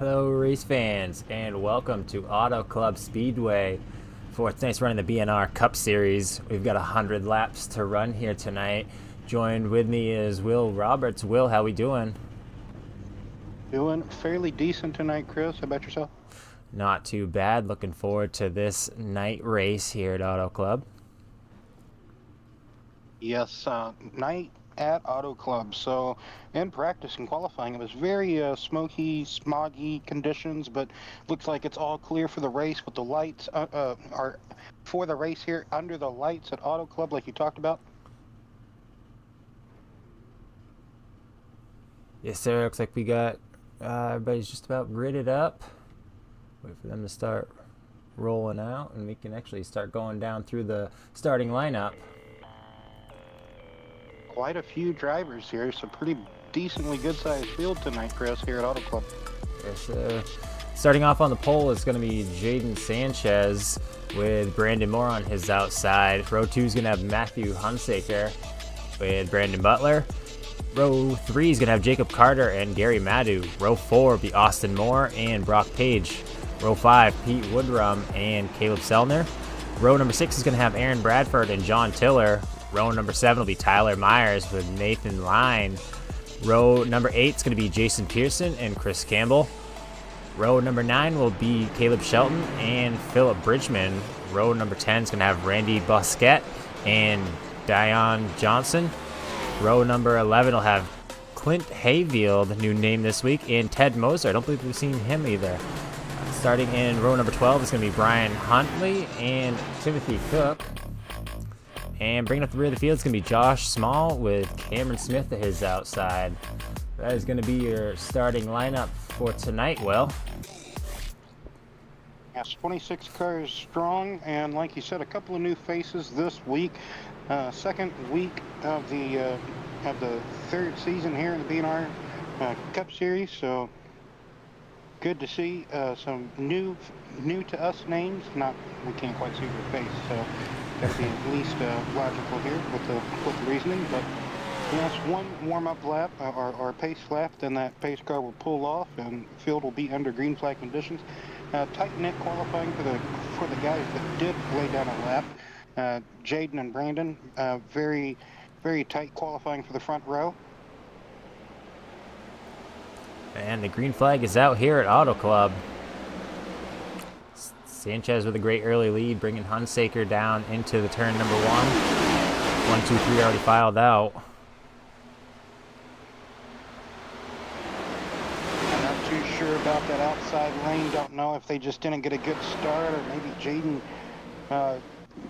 Hello, race fans, and welcome to Auto Club Speedway for tonight's run in the BNR Cup Series. We've got 100 laps to run here tonight. Joined with me is Will Roberts. Will, how we doing? Doing fairly decent tonight, Chris. How about yourself? Not too bad. Looking forward to this night race here at Auto Club. Yes, night at Auto Club. So, in practice and qualifying, it was very smoky, smoggy conditions, but looks like it's all clear for the race with the lights are for the race here under the lights at Auto Club, like you talked about. Yes, sir. Looks like we got everybody's just about gridded up. Wait for them to start rolling out, and we can actually start going down through the starting lineup. Quite a few drivers here, so pretty decently good-sized field tonight, Chris, here at Auto Club. Yes, starting off on the pole is going to be Jaden Sanchez with Brandon Moore on his outside. Row 2 is going to have Matthew Hunsaker with Brandon Butler. Row 3 is going to have Jacob Carter and Gary Madu. Row 4 will be Austin Moore and Brock Page. Row 5, Pete Woodrum and Caleb Sellner. Row number 6 is going to have Aaron Bradford and John Tiller. Row number 7 will be Tyler Myers with Nathan Line. Row number 8 is going to be Jason Pearson and Chris Campbell. Row number 9 will be Caleb Shelton and Philip Bridgman. Row number 10 is going to have Randy Bosquet and Dion Johnson. Row number 11 will have Clint Hayfield, the new name this week, and Ted Moser. I don't believe we've seen him either. Starting in row number 12 is going to be Brian Huntley and Timothy Cook. And bringing up the rear of the field is going to be Josh Small with Cameron Smith at his outside. That is going to be your starting lineup for tonight, Will. Yes, 26 cars strong, and like you said, a couple of new faces this week. Second week of the third season here in the BNR Cup Series, so good to see some new to us names. Not, we can't quite see their face, so got to be at least logical here with the reasoning. But yes, one warm-up lap or pace lap, then that pace car will pull off, and field will be under green flag conditions. Tight knit qualifying for the guys that did lay down a lap. Jaden and Brandon, very tight qualifying for the front row. And the green flag is out here at Auto Club. Sanchez with a great early lead, bringing Hunsaker down into the turn number 1. 1, 2, 3 already filed out. I'm not too sure about that outside lane. Don't know if they just didn't get a good start, or maybe Jaden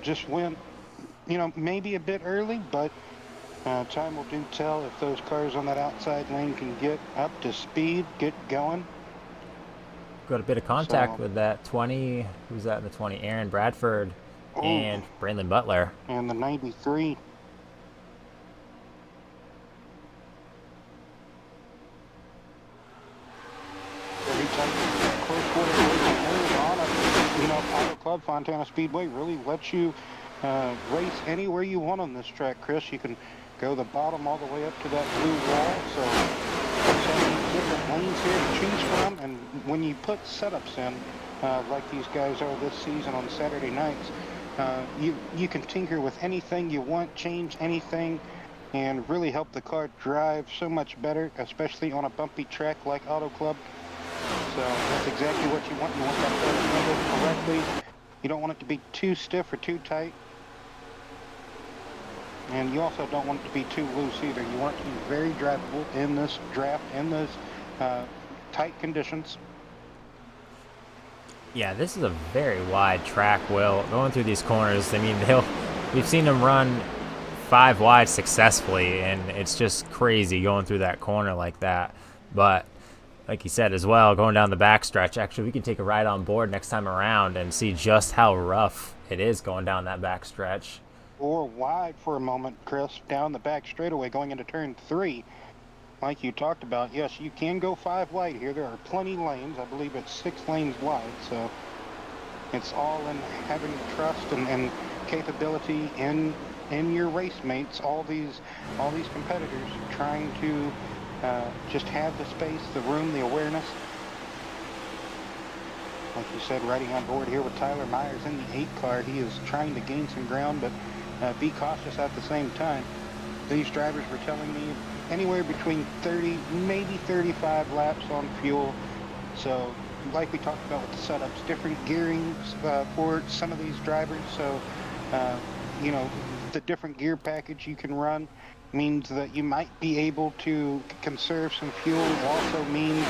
just went, maybe a bit early, but time will do tell if those cars on that outside lane can get up to speed, get going. Got a bit of contact with that 20. Who's that in the 20? Aaron Bradford and Brandon Butler. And the 93. Very tight, close quarter race on Auto Club Fontana Speedway really lets you race anywhere you want on this track, Chris. You can go the bottom all the way up to that blue wall, so many different lanes here to choose from. And when you put setups in, like these guys are this season on Saturday nights, you can tinker with anything you want, change anything, and really help the car drive so much better, especially on a bumpy track like Auto Club. So that's exactly what you want. You want that car to handle correctly. You don't want it to be too stiff or too tight. And you also don't want it to be too loose either. You want it to be very drivable in this draft, in those tight conditions. Yeah, this is a very wide track, Will. Going through these corners, I mean, we've seen them run 5 wide successfully, and it's just crazy going through that corner like that. But like you said as well, going down the backstretch, actually, we can take a ride on board next time around and see just how rough it is going down that backstretch. Or wide for a moment, Chris, down the back straightaway going into turn 3. Like you talked about, yes, you can go 5 wide here. There are plenty lanes. I believe it's 6 lanes wide. So it's all in having trust and capability in your race mates. All these competitors trying to just have the space, the room, the awareness Like you said, riding on board here with Tyler Myers in the 8 car. He is trying to gain some ground, but be cautious at the same time. These drivers were telling me anywhere between 30, maybe 35 laps on fuel. So, like we talked about with the setups, different gearings for some of these drivers. So, you know, the different gear package you can run means that you might be able to conserve some fuel. It also means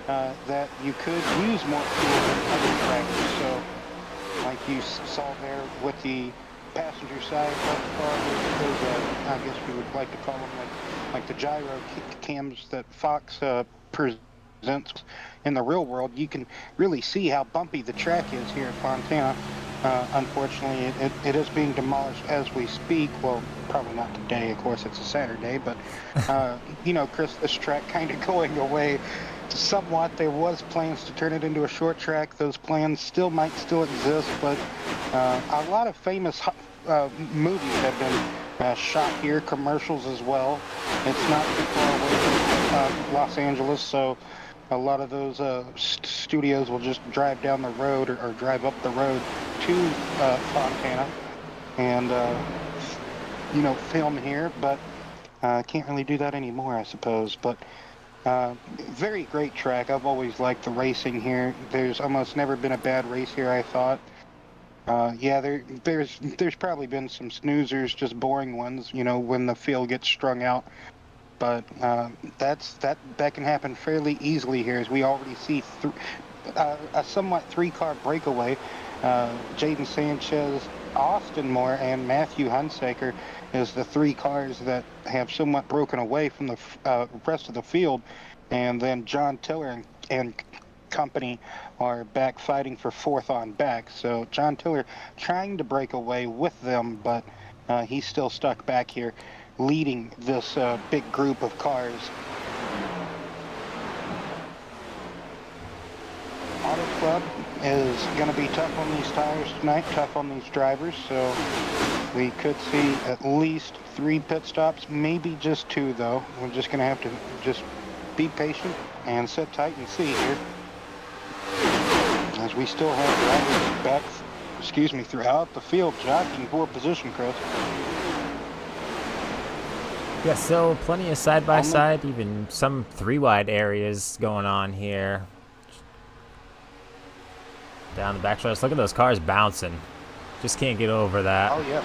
that you could use more fuel than other drivers. So, like you saw there with the passenger side of the car, those, I guess we would like to call them like the gyro cams that Fox presents in the real world. You can really see how bumpy the track is here at Fontana. Unfortunately, it is being demolished as we speak. Well, probably not today, of course, it's a Saturday, but, you know, Chris, this track kind of going away somewhat. There was plans to turn it into a short track. Those plans might still exist, but a lot of famous movies have been shot here, commercials as well. It's not too far away from Los Angeles, so a lot of those studios will just drive down the road or drive up the road to Fontana and, you know, film here, but can't really do that anymore, I suppose. But very great track. I've always liked the racing here. There's almost never been a bad race here, I thought. Yeah, there's probably been some snoozers, just boring ones, you know, when the field gets strung out. But that can happen fairly easily here, as we already see a somewhat 3-car breakaway. Jaden Sanchez, Austin Moore, and Matthew Hunsaker is the 3 cars that have somewhat broken away from the rest of the field, and then John Tiller and company are back fighting for 4th on back. So John Tiller trying to break away with them, but he's still stuck back here, leading this big group of cars. Auto Club is going to be tough on these tires tonight, tough on these drivers, so we could see at least 3 pit stops, maybe just 2 though. We're just going to have to just be patient and sit tight and see here, as we still have drivers back, throughout the field jockeying for position, Chris. Yeah, still plenty of side-by-side, even some 3-wide areas going on here. Down the back stretch. Look at those cars bouncing. Just can't get over that. Oh, yes.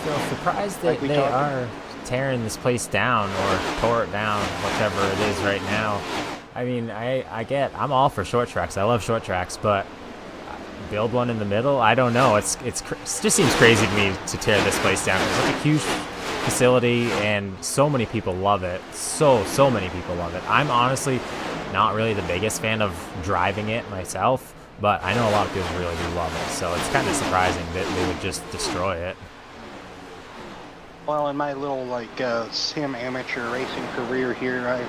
Still surprised that they are tearing this place down, or tore it down, whatever it is right now. I mean, I'm all for short tracks. I love short tracks, but build one in the middle? I don't know. It just seems crazy to me to tear this place down. It's like a huge facility, and so many people love it. So many people love it. I'm honestly not really the biggest fan of driving it myself, but I know a lot of people really do love it. So it's kind of surprising that they would just destroy it. Well, in my little sim amateur racing career here,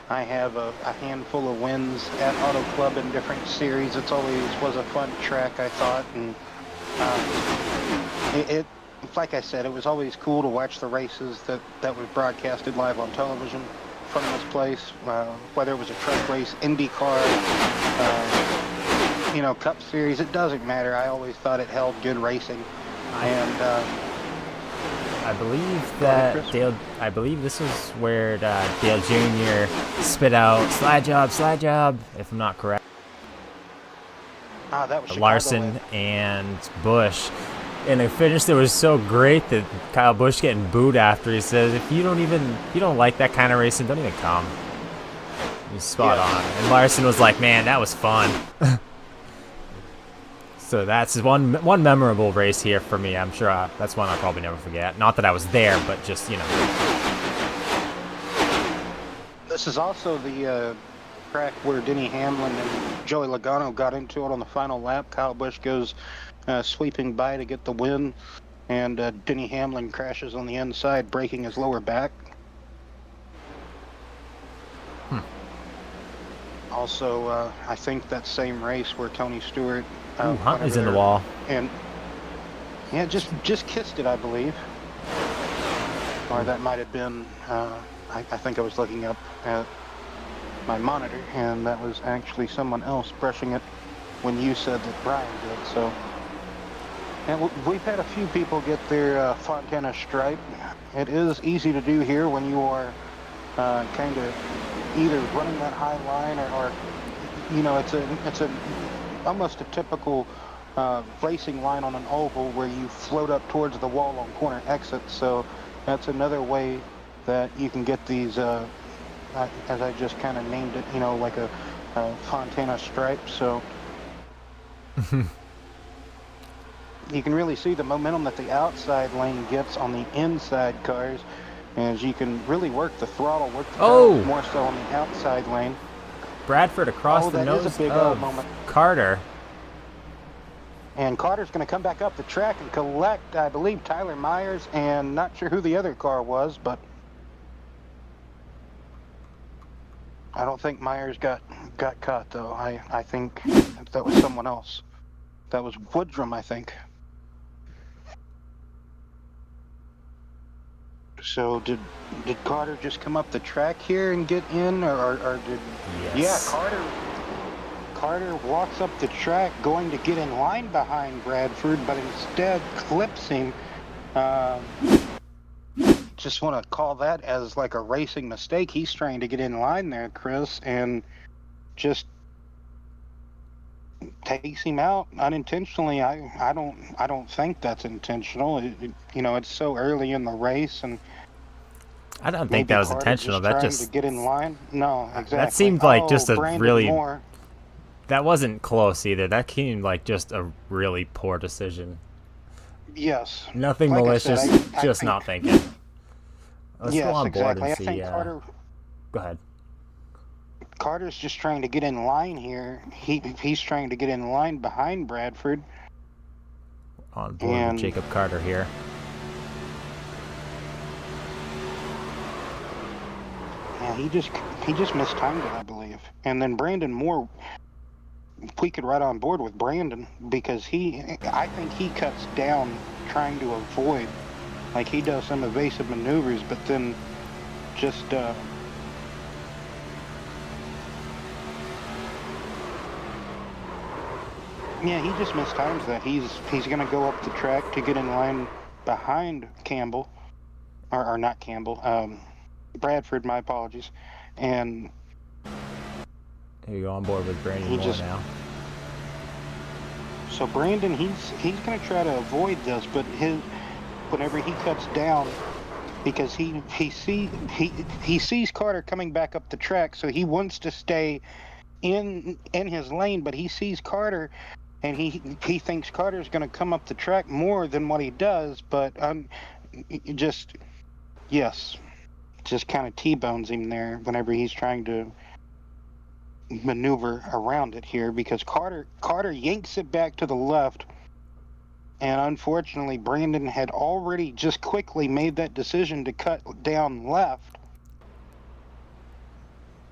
I have a handful of wins at Auto Club in different series. It's always was a fun track, I thought, and like I said, it was always cool to watch the races that was broadcasted live on television from this place, whether it was a truck race, IndyCar, you know, Cup Series. It doesn't matter. I always thought it held good racing, and I believe that I believe this was where Dale Jr. spit out slide job, if I'm not correct. That was Larson and Busch. And the finish that was so great that Kyle Busch getting booed after. He says, if you don't like that kind of racing, don't even come. He's spot on. And Larson was like, man, that was fun. So that's one memorable race here for me. I'm sure that's one I'll probably never forget. Not that I was there, but just, you know. This is also the track where Denny Hamlin and Joey Logano got into it on the final lap. Kyle Busch goes sweeping by to get the win, and Denny Hamlin crashes on the inside, breaking his lower back. Also, I think that same race where Tony Stewart Hunt is in the wall, and yeah, just kissed it, I believe, or that might have been I think I was looking up at my monitor, and that was actually someone else brushing it when you said that Brian did. So, and we've had a few people get their Fontana stripe. It is easy to do here when you are kind of either running that high line or you know, it's a almost a typical racing line on an oval where you float up towards the wall on corner exits. So that's another way that you can get these, as I just kind of named it, you know, like a Fontana stripe. So you can really see the momentum that the outside lane gets on the inside cars, as you can really work the throttle, work the pedal more so on the outside lane. Bradford across the nose of Carter. And Carter's going to come back up the track and collect, I believe, Tyler Myers, and not sure who the other car was, but I don't think Myers got caught, though. I think that was someone else. That was Woodrum, I think. So did Carter just come up the track here and get in, or did? Yes. Yeah, Carter walks up the track going to get in line behind Bradford, but instead clips him. Just want to call that as like a racing mistake. He's trying to get in line there, Chris, and just takes him out unintentionally. I don't think that's intentional. You know, it's so early in the race, and I don't think that was intentional. That just to get in line. No, exactly. That seemed like just a Brandon really. Moore. That wasn't close either. That seemed like just a really poor decision. Yes. Nothing like malicious. I just think, not thinking. Let's yes, go on board exactly. and see. I think Carter. Go ahead. Carter's just trying to get in line here. He's trying to get in line behind Bradford. On board with Jacob Carter here. Yeah, he just mistimed it, I believe. And then Brandon Moore, we could ride on board with Brandon because I think he cuts down trying to avoid, like he does some evasive maneuvers, but then just yeah, he just mistimes that. He's going to go up the track to get in line behind Campbell, or not Campbell, Bradford. My apologies. And here you go on board with Brandon Moore now. So Brandon, he's going to try to avoid this, but whenever he cuts down, because he sees Carter coming back up the track, so he wants to stay in his lane, but he sees Carter. And he thinks Carter's going to come up the track more than what he does, but just kind of T-bones him there whenever he's trying to maneuver around it here, because Carter yanks it back to the left, and unfortunately Brandon had already just quickly made that decision to cut down left,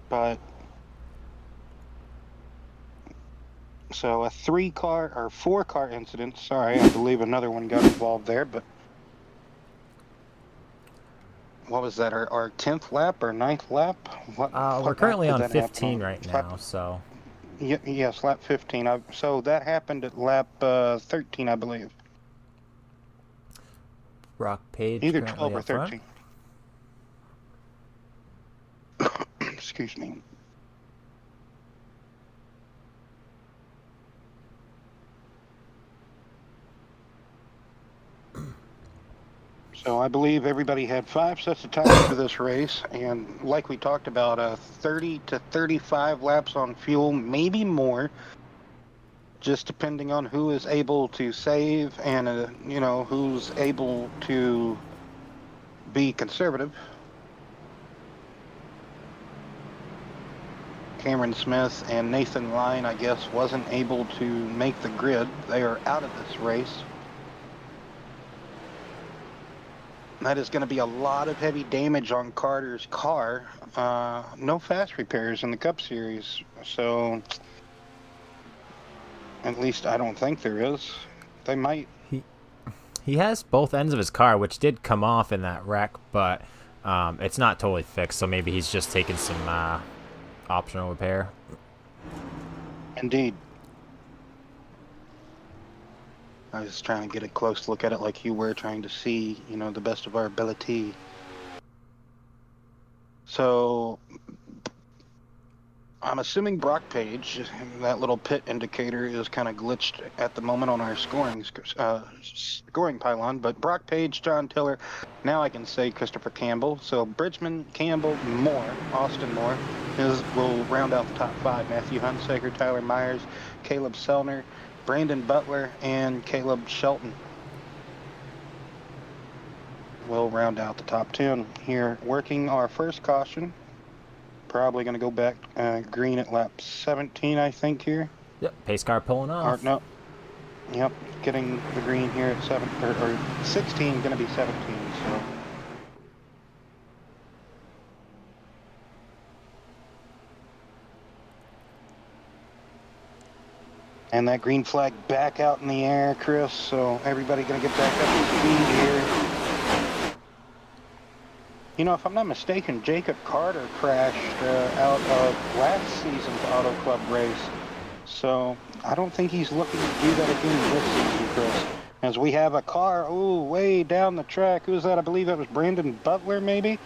but so a 4-car incident. Sorry, I believe another one got involved there, but what was that, our 10th lap or 9th lap? We're currently on 15 right now, so. Yes, lap 15. So that happened at lap 13, I believe. Brock Page either 12 or 13. Excuse me. So I believe everybody had 5 sets of tires for this race, and like we talked about, 30 to 35 laps on fuel, maybe more, just depending on who is able to save and you know, who's able to be conservative. Cameron Smith and Nathan Lyon, I guess, wasn't able to make the grid. They are out of this race. That is going to be a lot of heavy damage on Carter's car. No fast repairs in the Cup Series, so at least I don't think there is. They might. He has both ends of his car, which did come off in that wreck, but It's not totally fixed, so maybe he's just taking some optional repair. Indeed. I was trying to get a close look at it like you were, trying to see, you know, the best of our ability. So I'm assuming Brock Page, that little pit indicator is kind of glitched at the moment on our scoring pylon, but Brock Page, John Tiller, now I can say Christopher Campbell. So Bridgman, Campbell, Moore, Austin Moore will round out the top 5. Matthew Hunsaker, Tyler Myers, Caleb Sellner, Brandon Butler, and Caleb Shelton will round out the top 10 here. Working our first caution. Probably going to go back green at lap 17, I think, here. Yep, pace car pulling off. Or, no. Yep, getting the green here at 16, going to be 17, so. And that green flag back out in the air, Chris, so everybody going to get back up to speed here. You know, if I'm not mistaken, Jacob Carter crashed out of last season's Auto Club race. So I don't think he's looking to do that again this season, Chris. As we have a car, way down the track. Who was that? I believe that was Brandon Butler, maybe?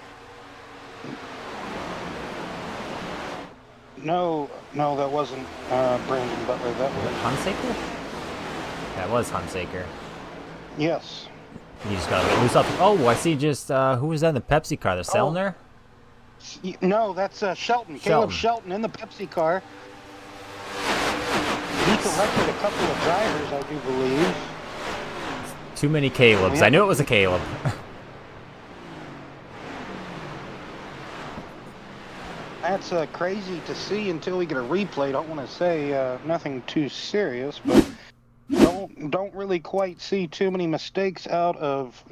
No, that wasn't Brandon Butler. That was Hunsaker? That was Hunsaker. Yes. You just gotta get loose up. Oh, I see just, who was that in the Pepsi car? The Sellner? No, that's Shelton. Caleb Shelton in the Pepsi car. He collected a couple of drivers, I do believe. Too many Calebs. Yeah. I knew it was a Caleb. That's crazy to see until we get a replay. Don't want to say nothing too serious, but don't really quite see too many mistakes out of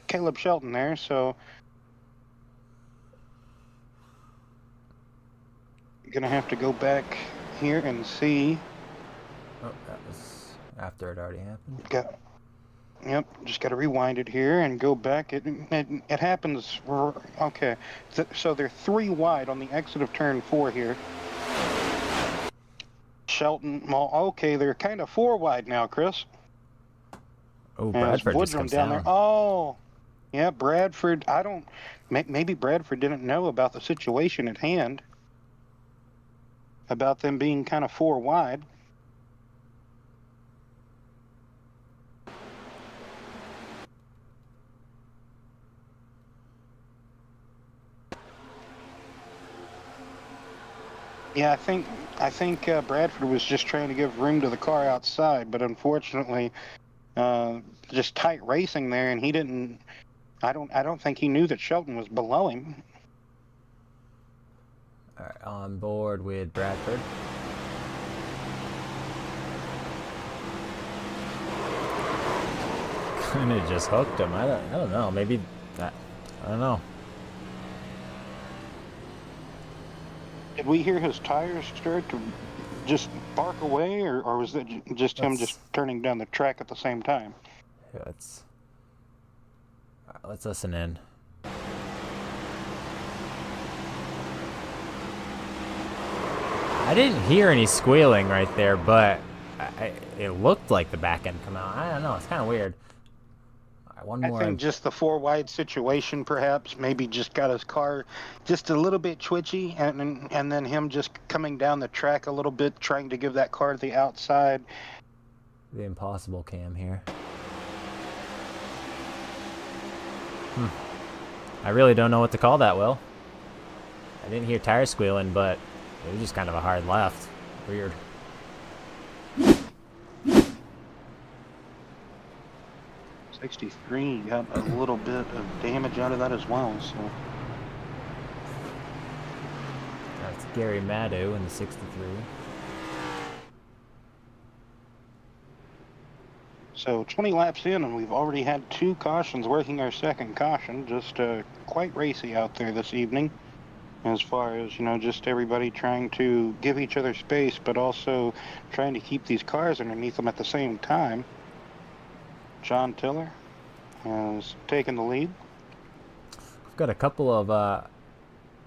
Caleb Shelton there. So gonna have to go back here and see. Oh, that was after it already happened. Yep, just got to rewind it here and go back. It happens. Okay, so they're 3 wide on the exit of turn 4 here. Shelton, well, okay, they're kind of 4 wide now, Chris. Oh, Bradford just comes down there. Oh, yeah, Bradford. Maybe Bradford didn't know about the situation at hand, about them being kind of 4 wide. Yeah, I think Bradford was just trying to give room to the car outside, but unfortunately, just tight racing there, and he didn't. I don't think he knew that Shelton was below him. All right, on board with Bradford. Kind of just hooked him. I don't know. Maybe I don't know. Did we hear his tires start to just bark away, or was it just him just turning down the track at the same time? Yeah, let's listen in. I didn't hear any squealing right there, but it looked like the back end come out. I don't know. It's kind of weird. One more. I think just the 4 wide situation, perhaps, maybe just got his car just a little bit twitchy, and then him just coming down the track a little bit, trying to give that car the outside. The impossible cam here. I really don't know what to call that, Will. I didn't hear tires squealing, but it was just kind of a hard left. Weird. 63 got a little bit of damage out of that as well. So that's Gary Maddow in the 63. So 20 laps in, and we've already had 2 cautions working our second caution. Just quite racy out there this evening, as far as, you know, just everybody trying to give each other space, but also trying to keep these cars underneath them at the same time. John Tiller has taken the lead. got a couple of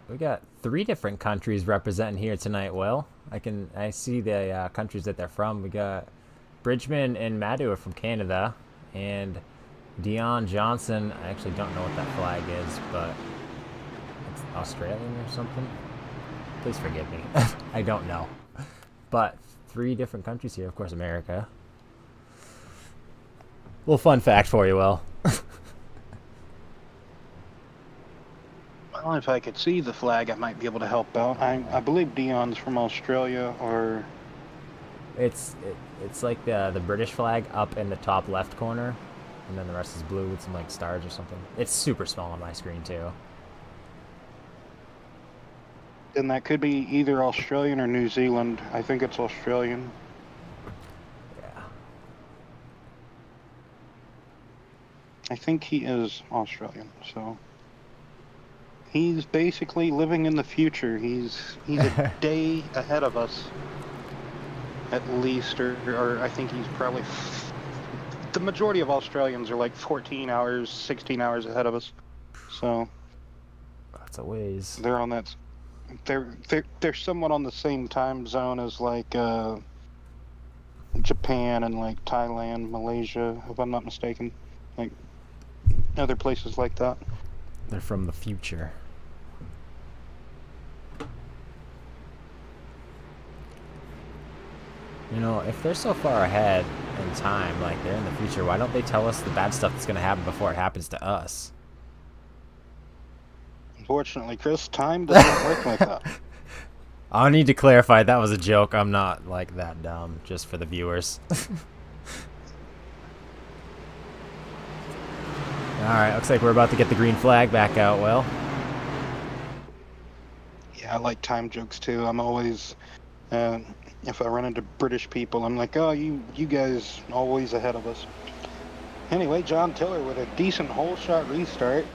we got 3 different countries representing here tonight. Will, I see the countries that they're from. We got Bridgman and Madhu are from Canada, and Dion Johnson. I actually don't know what that flag is, but it's Australian or something. Please forgive me. I don't know, but 3 different countries here. Of course, America. Little fun fact for you, Will. Well, if I could see the flag, I might be able to help out. I believe Dion's from Australia, or It's like the British flag up in the top left corner, and then the rest is blue with some like stars or something. It's super small on my screen too. then that could be either Australian or New Zealand. I think it's Australian. Yeah. I think he is Australian, so he's basically living in the future. He's a day ahead of us, at least, or I think he's probably. The majority of Australians are like 14 hours, 16 hours ahead of us, so That's a ways. they're on that. They're somewhat on the same time zone as like Japan and like Thailand, Malaysia, if I'm not mistaken, like other places like that. They're from the future. You know, if they're so far ahead in time, like they're in the future, why don't they tell us the bad stuff that's going to happen before it happens to us? Unfortunately, Chris, time doesn't work like that. I'll need to clarify that was a joke. I'm not like that dumb, just for the viewers. Alright, looks like we're about to get the green flag back out, Will. Yeah, I like time jokes too. I'm always, if I run into British people, I'm like, oh, you guys always ahead of us. Anyway, John Tiller with a decent hole shot restart.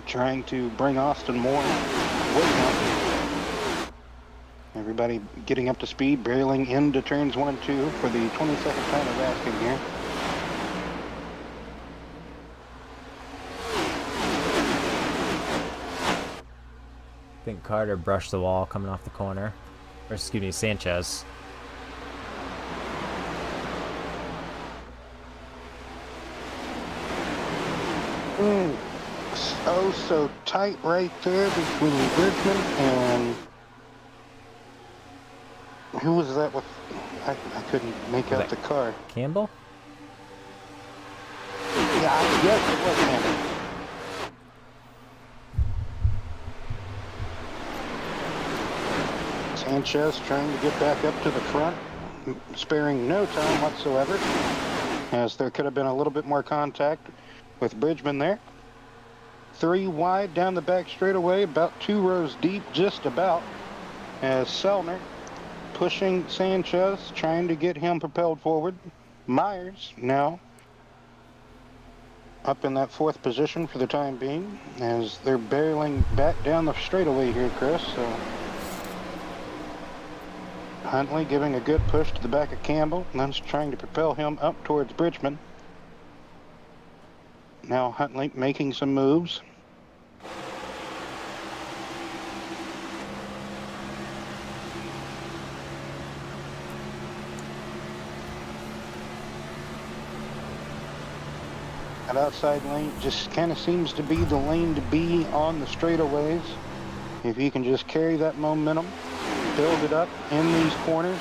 Trying to bring Austin Moore way up. Everybody getting up to speed, barreling into turns 1 and 2 for the 22nd time of asking here. I think Carter brushed the wall coming off the corner. Or excuse me, Sanchez. So tight right there between Bridgman and who was that with? I couldn't make out the car. Campbell? Yeah, yes, it was Campbell. Sanchez trying to get back up to the front, sparing no time whatsoever, as there could have been a little bit more contact with Bridgman there. 3 wide down the back straightaway, about 2 rows deep, just about, as Sellner pushing Sanchez, trying to get him propelled forward. Myers now up in that 4th position for the time being, as they're barreling back down the straightaway here, Chris. So Huntley giving a good push to the back of Campbell, and then trying to propel him up towards Bridgman. Now Huntley making some moves. That outside lane just kind of seems to be the lane to be on the straightaways. If you can just carry that momentum, build it up in these corners,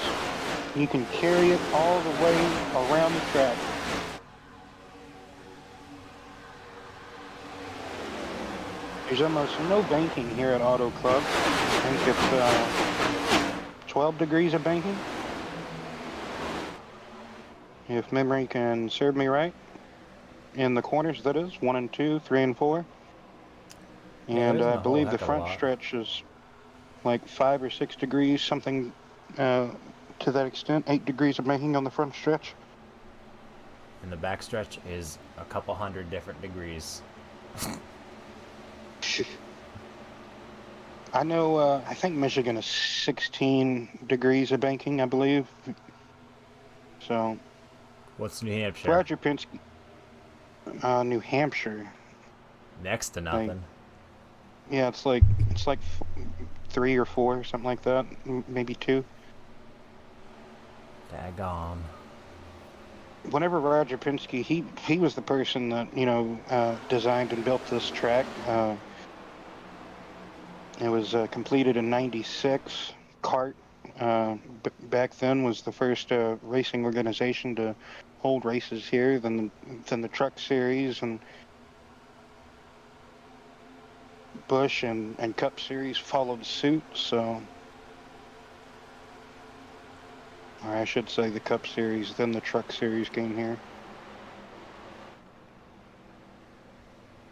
you can carry it all the way around the track. There's almost no banking here at Auto Club. I think it's 12 degrees of banking, if memory can serve me right. In the corners, that is 1 and 2, 3 and 4, and I believe the front stretch is like 5 or 6 degrees, something to that extent. 8 degrees of banking on the front stretch. And the back stretch is a couple hundred different degrees. I know, I think Michigan is 16 degrees of banking, I believe. So. What's New Hampshire? Roger Penske. New Hampshire. Next to Like, nothing. yeah, it's like 3 or 4, something like that, maybe 2. Daggone. Whenever Roger Penske, he was the person that designed and built this track. It was completed in '96. CART back then was the first racing organization to hold races here. Then the Truck Series and Busch and Cup Series followed suit. So, or I should say the Cup Series, then the Truck Series came here.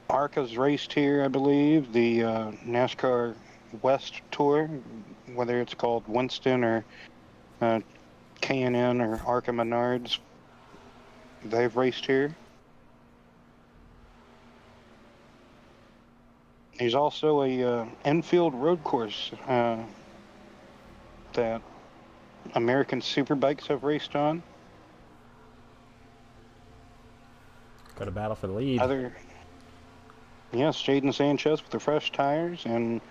ARCA's raced here, I believe. The NASCAR West Tour, whether it's called Winston or K&N or ARCA Menards, they've raced here. There's also a infield road course that American Superbikes have raced on. Got a battle for the lead. Yes, Jaden Sanchez with the fresh tires and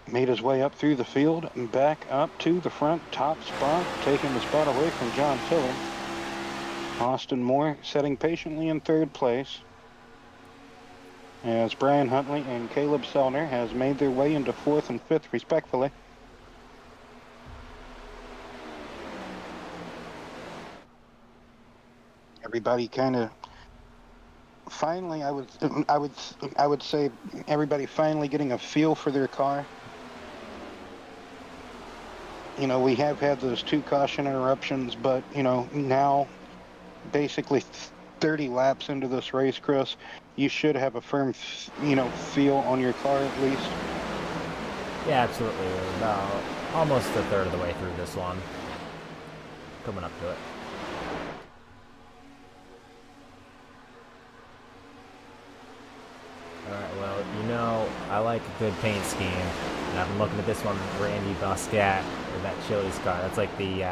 made his way up through the field and back up to the front top spot, taking the spot away from John Tiller. Austin Moore sitting patiently in 3rd place, as Brian Huntley and Caleb Sellner has made their way into 4th and 5th respectfully. Everybody kind of finally, I would say everybody finally getting a feel for their car. We have had those 2 caution interruptions, but now basically 30 laps into this race, Chris, you should have a firm feel on your car at least. Yeah, absolutely. We're about almost a third of the way through this one. Coming up to it. Alright, well, I like a good paint scheme. And I've been looking at this one, Randy Buscat, with that Chili's car. That's like the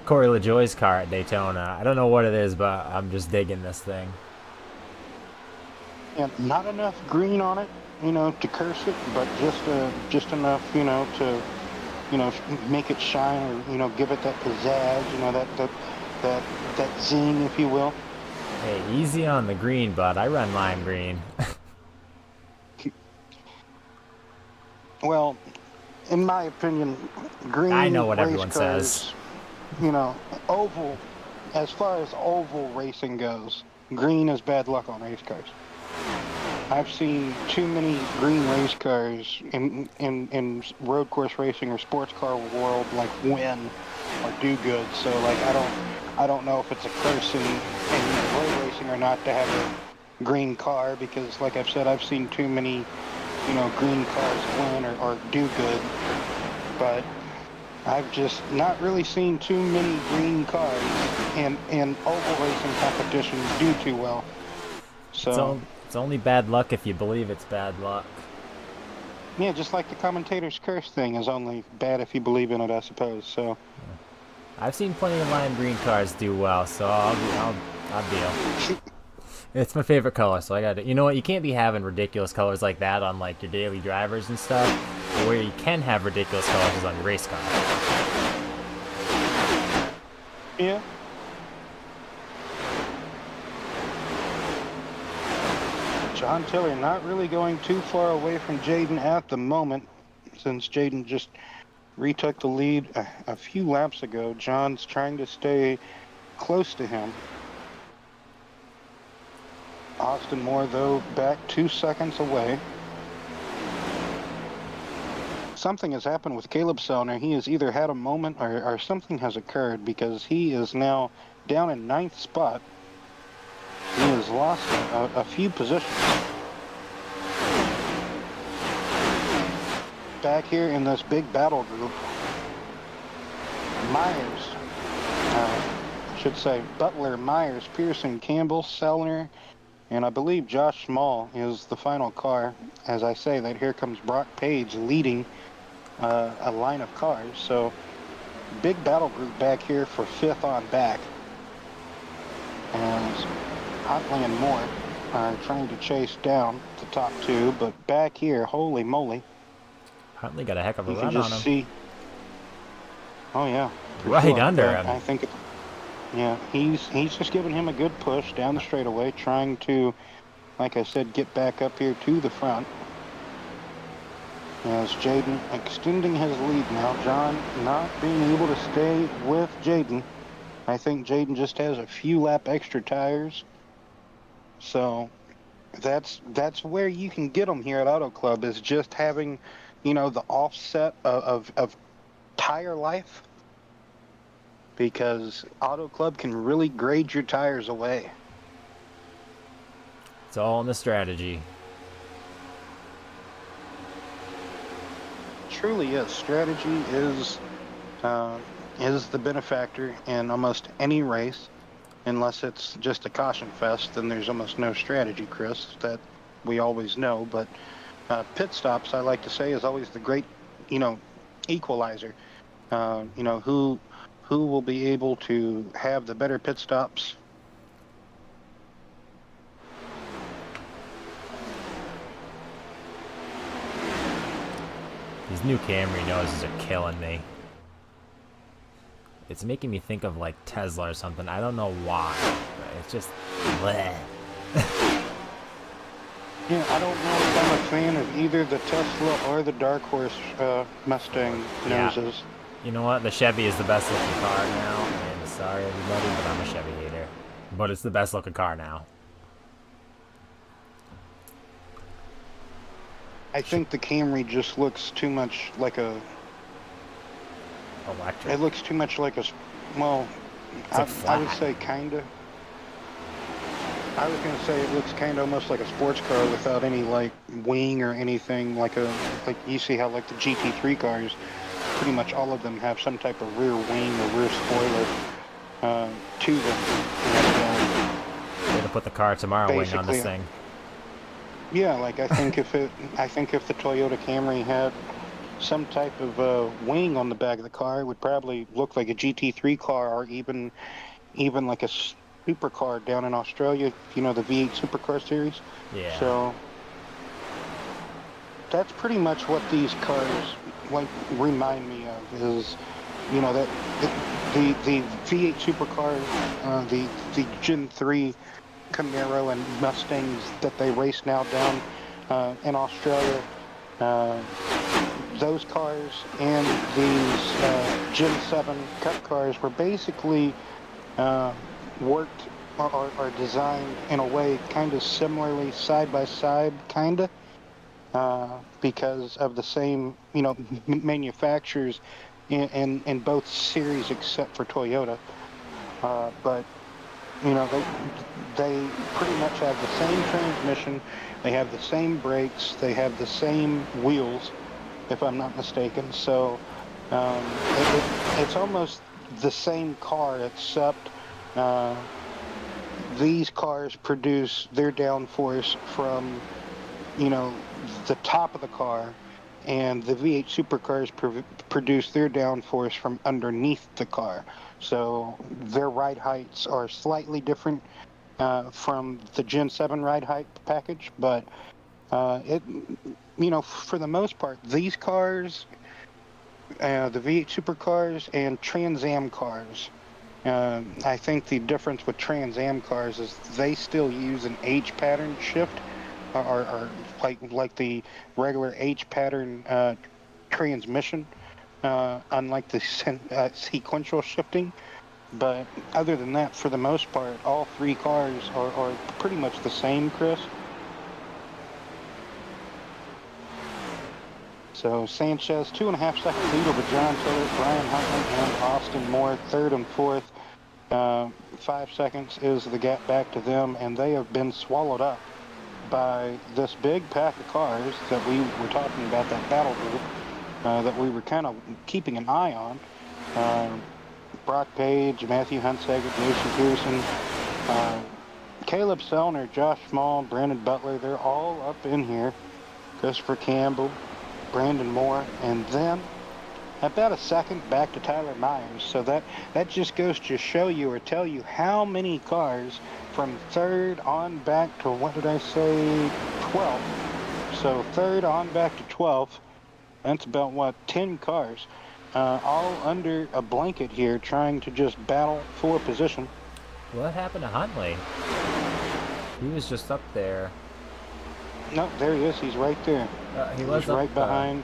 Corey LaJoie's car at Daytona. I don't know what it is, but I'm just digging this thing. And not enough green on it, to curse it, but just enough, to, make it shine, or, give it that pizzazz, that zing, if you will. Hey, easy on the green, bud. I run lime green. Well, in my opinion, green I know what race everyone cars, says. oval, as far as oval racing goes, green is bad luck on race cars. I've seen too many green race cars in road course racing or sports car world win or do good. So I don't know if it's a curse in road racing or not to have a green car, because like I've said, I've seen too many green cars win or do good, but I've just not really seen too many green cars in oval racing competitions do too well. So It's only bad luck if you believe it's bad luck. yeah, just like the commentator's curse thing is only bad if you believe in it, I suppose. So I've seen plenty of lime green cars do well, so I'll deal. It's my favorite color, so I got it. You know what? You can't be having ridiculous colors like that on your daily drivers and stuff. But where you can have ridiculous colors is on your race car. yeah. John Tiller not really going too far away from Jaden at the moment, since Jaden just retook the lead a few laps ago. John's trying to stay close to him. Austin Moore, though, back 2 seconds away. Something has happened with Caleb Sellner. He has either had a moment or something has occurred, because he is now down in 9th spot. He has lost a few positions. Back here in this big battle group, Butler, Myers, Pearson, Campbell, Sellner, and I believe Josh Small is the final car. As I say that, here comes Brock Page leading a line of cars. So big battle group back here for 5th on back. And Huntley and Moore are trying to chase down the top two, but back here, holy moly, Huntley got a heck of a you can run on just him. see. Oh yeah, for Right sure. under But him. I think, yeah, he's just giving him a good push down the straightaway, trying to, like I said, get back up here to the front. As Jaden extending his lead now, John not being able to stay with Jaden. I think Jaden just has a few lap extra tires, so that's where you can get them here at Auto Club, is just having, the offset of tire life, because Auto Club can really grade your tires away. It's all in the strategy. Truly is. Strategy is the benefactor in almost any race, unless it's just a caution fest. Then there's almost no strategy, Chris. That we always know. But pit stops, I like to say, is always the great, equalizer. Who will be able to have the better pit stops. These new Camry noses are killing me. It's making me think of like Tesla or something. I don't know why, but it's just bleh. Yeah, I don't know if I'm a fan of either the Tesla or the Dark Horse Mustang noses. Yeah. You know what? The Chevy is the best looking car now. And sorry everybody, but I'm a Chevy hater. But it's the best looking car now. I think the Camry just looks too much like a. Electric. It looks too much like a. Well, I would say kinda. I was gonna say it looks kind of almost like a sports car without any like wing or anything, like you see how like the GT3 cars, pretty much all of them have some type of rear wing or rear spoiler to them. And, Way to put the car tomorrow wing on this thing. yeah, like I think if the Toyota Camry had some type of wing on the back of the car, it would probably look like a GT3 car, or even like a supercar down in Australia, the V8 supercar series. Yeah. So that's pretty much what these cars like remind me of, is that the V8 supercar, the Gen 3 Camaro and Mustangs that they race now down in Australia. Those cars and these Gen 7 Cup cars were basically worked or designed in a way kind of similarly, side by side, kind of, because of the same, manufacturers in both series except for Toyota. But they pretty much have the same transmission, they have the same brakes, they have the same wheels, if I'm not mistaken. So it's almost the same car, except these cars produce their downforce from, the top of the car, and the V8 supercars produce their downforce from underneath the car. So their ride heights are slightly different from the Gen 7 ride height package, but for the most part, these cars, the V8 supercars and Trans Am cars, I think the difference with Trans Am cars is they still use an H pattern shift, or like the regular H pattern transmission, unlike the sequential shifting. But other than that, for the most part, all three cars are pretty much the same, Chris. So Sanchez, 2.5 second lead over John Taylor, Brian Huntley, and Austin Moore, third and fourth. 5 seconds is the gap back to them, and they have been swallowed up by this big pack of cars that we were talking about, that battle group that we were kind of keeping an eye on. Brock Page, Matthew Hunsaker, Jason Pearson, Caleb Sellner, Josh Small, Brandon Butler, they're all up in here. Christopher Campbell, Brandon Moore, and then about a second back to Tyler Myers. So that just goes to show you or tell you how many cars from third on back to, what did I say, 12th. So third on back to 12th. That's about, what, 10 cars, all under a blanket here, trying to just battle for position. What happened to Huntley? He was just up there. No, there he is. He's right there. He was He's right up, behind.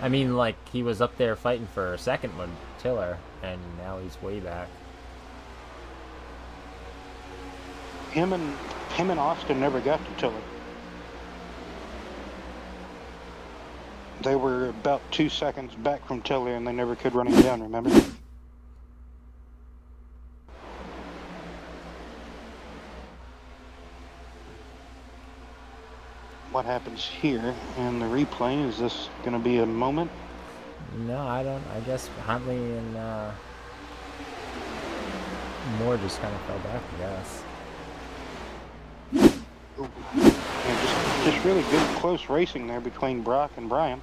I mean, like, he was up there fighting for a second with Tiller, and now he's way back. Him and Austin never got to Tiller. They were about 2 seconds back from Tiller, and they never could run him down, remember? What happens here in the replay? Is this going to be a moment? No, I don't. I guess Huntley and Moore just kind of fell back, I guess. Yeah, just really good close racing there between Brock and Brian.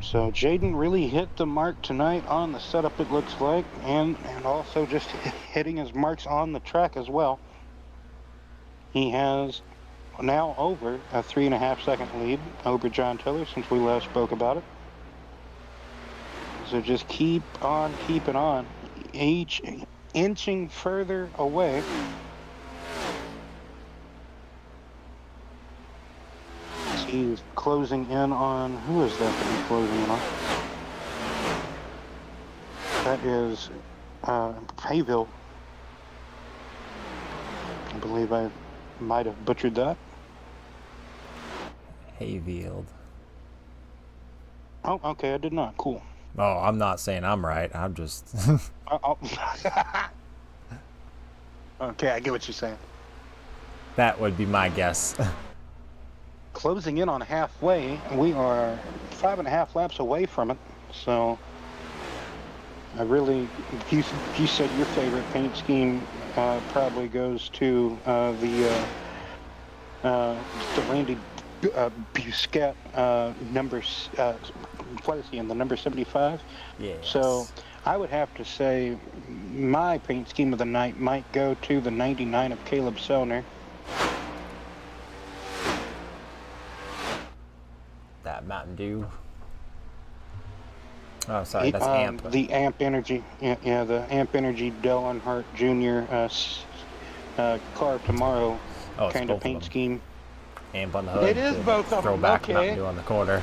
So Jaden really hit the mark tonight on the setup, it looks like, and also just hitting his marks on the track as well. He has now over a 3.5 second lead over John Tiller since we last spoke about it. So just keep on keeping on, each inching further away. He's closing in on, who is that he's closing in on? That is Hayville. I believe I might have butchered that. Hayfield. Oh, okay, I did not. Cool. Oh, I'm not saying I'm right. I'm just... Okay, I get what you're saying. That would be my guess. Closing in on halfway, we are 5.5 laps away from it. So, I really, you said your favorite paint scheme probably goes to the Randy Busquet numbers. What is he in, the number 75? Yes. So I would have to say my paint scheme of the night might go to the 99 of Caleb Sellner. That Mountain Dew. Oh, sorry, that's AMP. The AMP Energy. Yeah, the AMP Energy Dale Earnhardt Jr. Car Tomorrow kind of paint scheme. AMP on the hood. It is both of them. Throwback Okay. Mountain Dew on the quarter.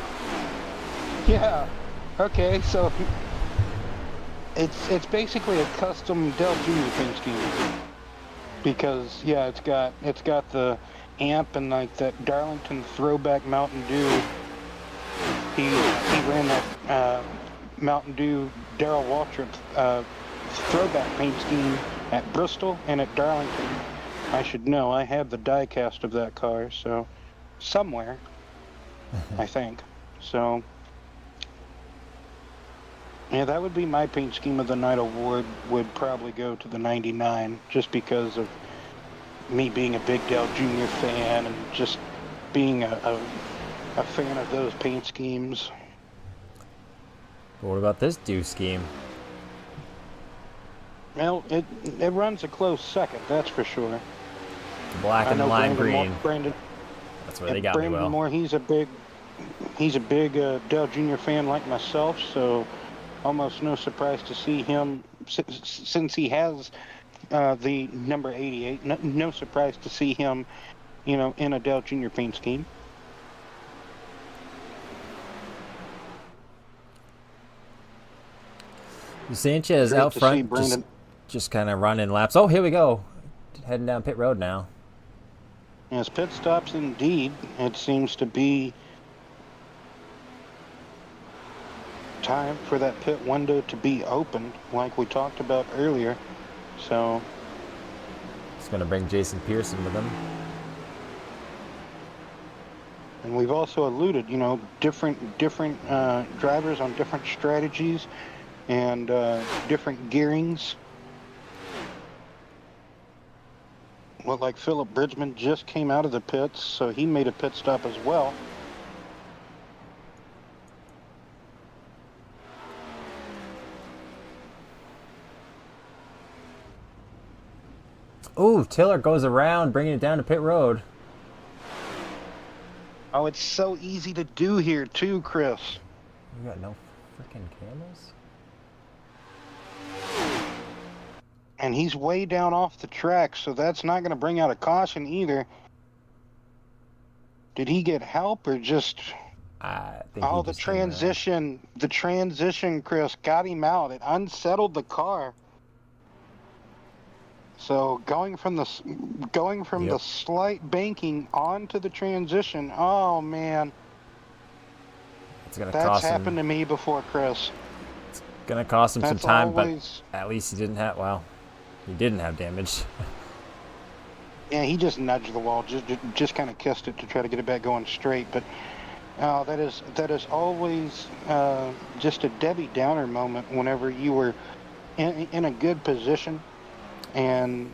Yeah. Okay, so it's basically a custom Dell Jr. paint scheme. Because yeah, it's got the AMP and like that Darlington throwback Mountain Dew. He ran that Mountain Dew Darrell Waltrip throwback paint scheme at Bristol and at Darlington. I should know. I have the die cast of that car, so somewhere, I think. So yeah, that would be my paint scheme of the night award. Would probably go to the 99, just because of me being a big Dale Jr. fan and just being a fan of those paint schemes. What about this Dew scheme? Well, it runs a close second, that's for sure. The black and the lime green. Brandon, that's where they got me well. Moore, he's a big Dale Jr. fan like myself, so almost no surprise to see him, since he has the number 88. No surprise to see him, in a Dale Jr. paint scheme. Sanchez out front, just kind of running laps. Oh, here we go. Heading down pit road now. Yes, pit stops indeed. It seems to be time for that pit window to be opened, like we talked about earlier. So it's going to bring Jason Pearson with him. And we've also alluded, different drivers on different strategies and different gearings. Looked like Philip Bridgman just came out of the pits, so he made a pit stop as well. Ooh, Tiller goes around, bringing it down to pit road. Oh, it's so easy to do here too, Chris. You got no freaking cameras? And he's way down off the track, so that's not going to bring out a caution either. Did he get help or just... I think Oh, he the just didn't transition, Chris, got him out. It unsettled the car. So going from the Yep. slight banking onto the transition, oh man, It's gonna that's cost happened him. to me before, Chris. Gonna cost him some That's time, but always, at least he didn't have. Well, he didn't have damage. yeah, he just nudged the wall, just kind of kissed it to try to get it back going straight. But that is always just a Debbie Downer moment whenever you were in a good position and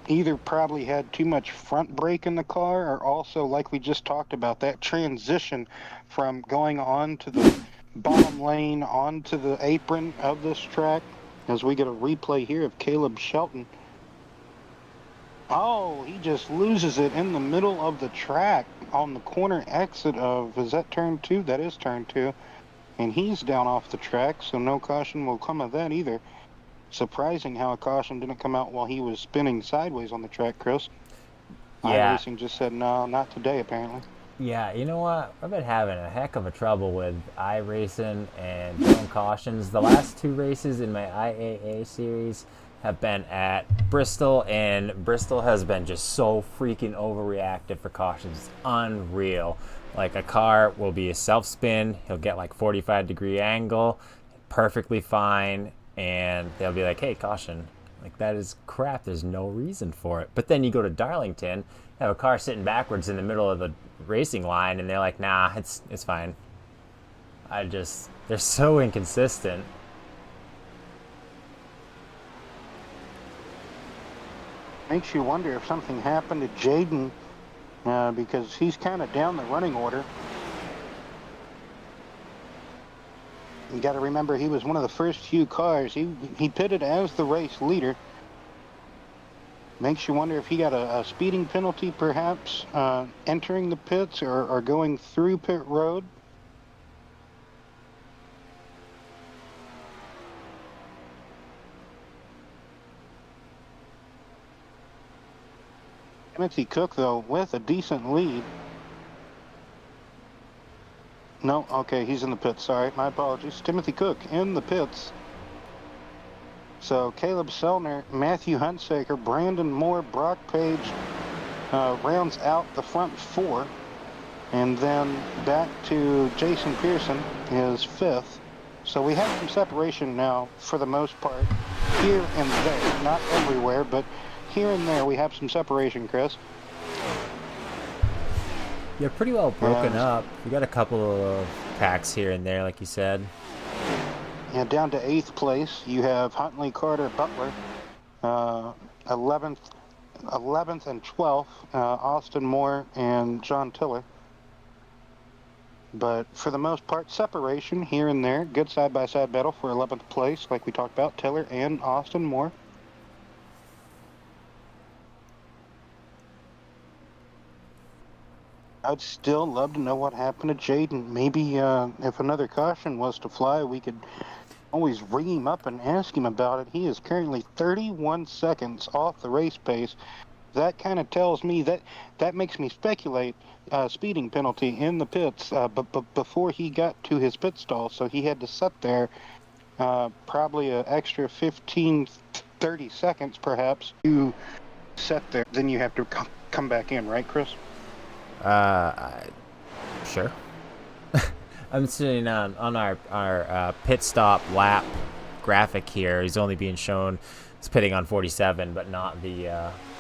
either probably had too much front brake in the car, or also, like we just talked about, that transition from going on to the bottom lane onto the apron of this track, as we get a replay here of Caleb Shelton. Oh, he just loses it in the middle of the track on the corner exit of, is that turn 2? That is turn 2. And he's down off the track, so no caution will come of that either. Surprising how a caution didn't come out while he was spinning sideways on the track, Chris. Yeah, iRacing just said, no, not today, apparently. yeah. You know what? I've been having a heck of a trouble with iRacing and throwing cautions. The last 2 races in my IAA series have been at Bristol, and Bristol has been just so freaking overreactive for cautions. It's unreal. Like a car will be a self spin, he'll get like 45-degree angle, perfectly fine, and they'll be like, "Hey, caution." Like that is crap. There's no reason for it. But then you go to Darlington, have a car sitting backwards in the middle of the racing line, and they're like, "Nah, it's fine." They're so inconsistent. Makes you wonder if something happened to Jaden, because he's kind of down the running order. You got to remember, he was one of the first few cars. He pitted as the race leader. Makes you wonder if he got a speeding penalty, perhaps, entering the pits or going through pit road. Timothy Cook, though, with a decent lead. No, okay, he's in the pits. Sorry, my apologies. Timothy Cook in the pits. So Caleb Sellner, Matthew Hunsaker, Brandon Moore, Brock Page rounds out the front 4. And then back to Jason Pearson is 5th. So we have some separation now, for the most part, here and there. Not everywhere, but here and there we have some separation, Chris. You're pretty well broken up. You got a couple of packs here and there, like you said. And down to 8th place, you have Huntley, Carter, Butler. 11th and 12th, Austin Moore and John Tiller. But for the most part, separation here and there. Good side-by-side battle for 11th place, like we talked about, Tiller and Austin Moore. I'd still love to know what happened to Jaden. Maybe if another caution was to fly, we could always ring him up and ask him about it. He is currently 31 seconds off the race pace. That kind of tells me that makes me speculate speeding penalty in the pits, but before he got to his pit stall, so he had to sit there probably an extra 15, 30 seconds perhaps to sit there. Then you have to come back in, right, Chris? Sure. I'm sitting on our pit stop lap graphic here. He's only being shown it's pitting on 47, but not the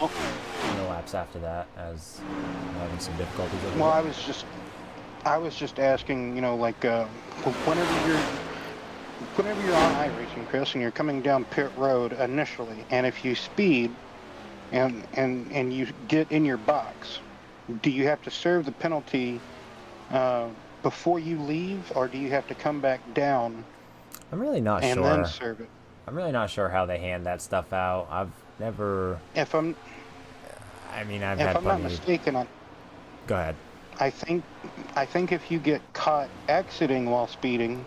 no laps after that, as I'm having some difficulties. Well, I was just asking, you know, like whenever you're on iRacing, Chris, and you're coming down pit road initially, and if you speed, and you get in your box, do you have to serve the penalty before you leave, or do you have to come back down I'm really not and then sure. serve it? I'm really not sure how they hand that stuff out. I've never. If I'm I mean, I've if had I'm not plenty. mistaken, Go ahead. I think I think if you get caught exiting while speeding,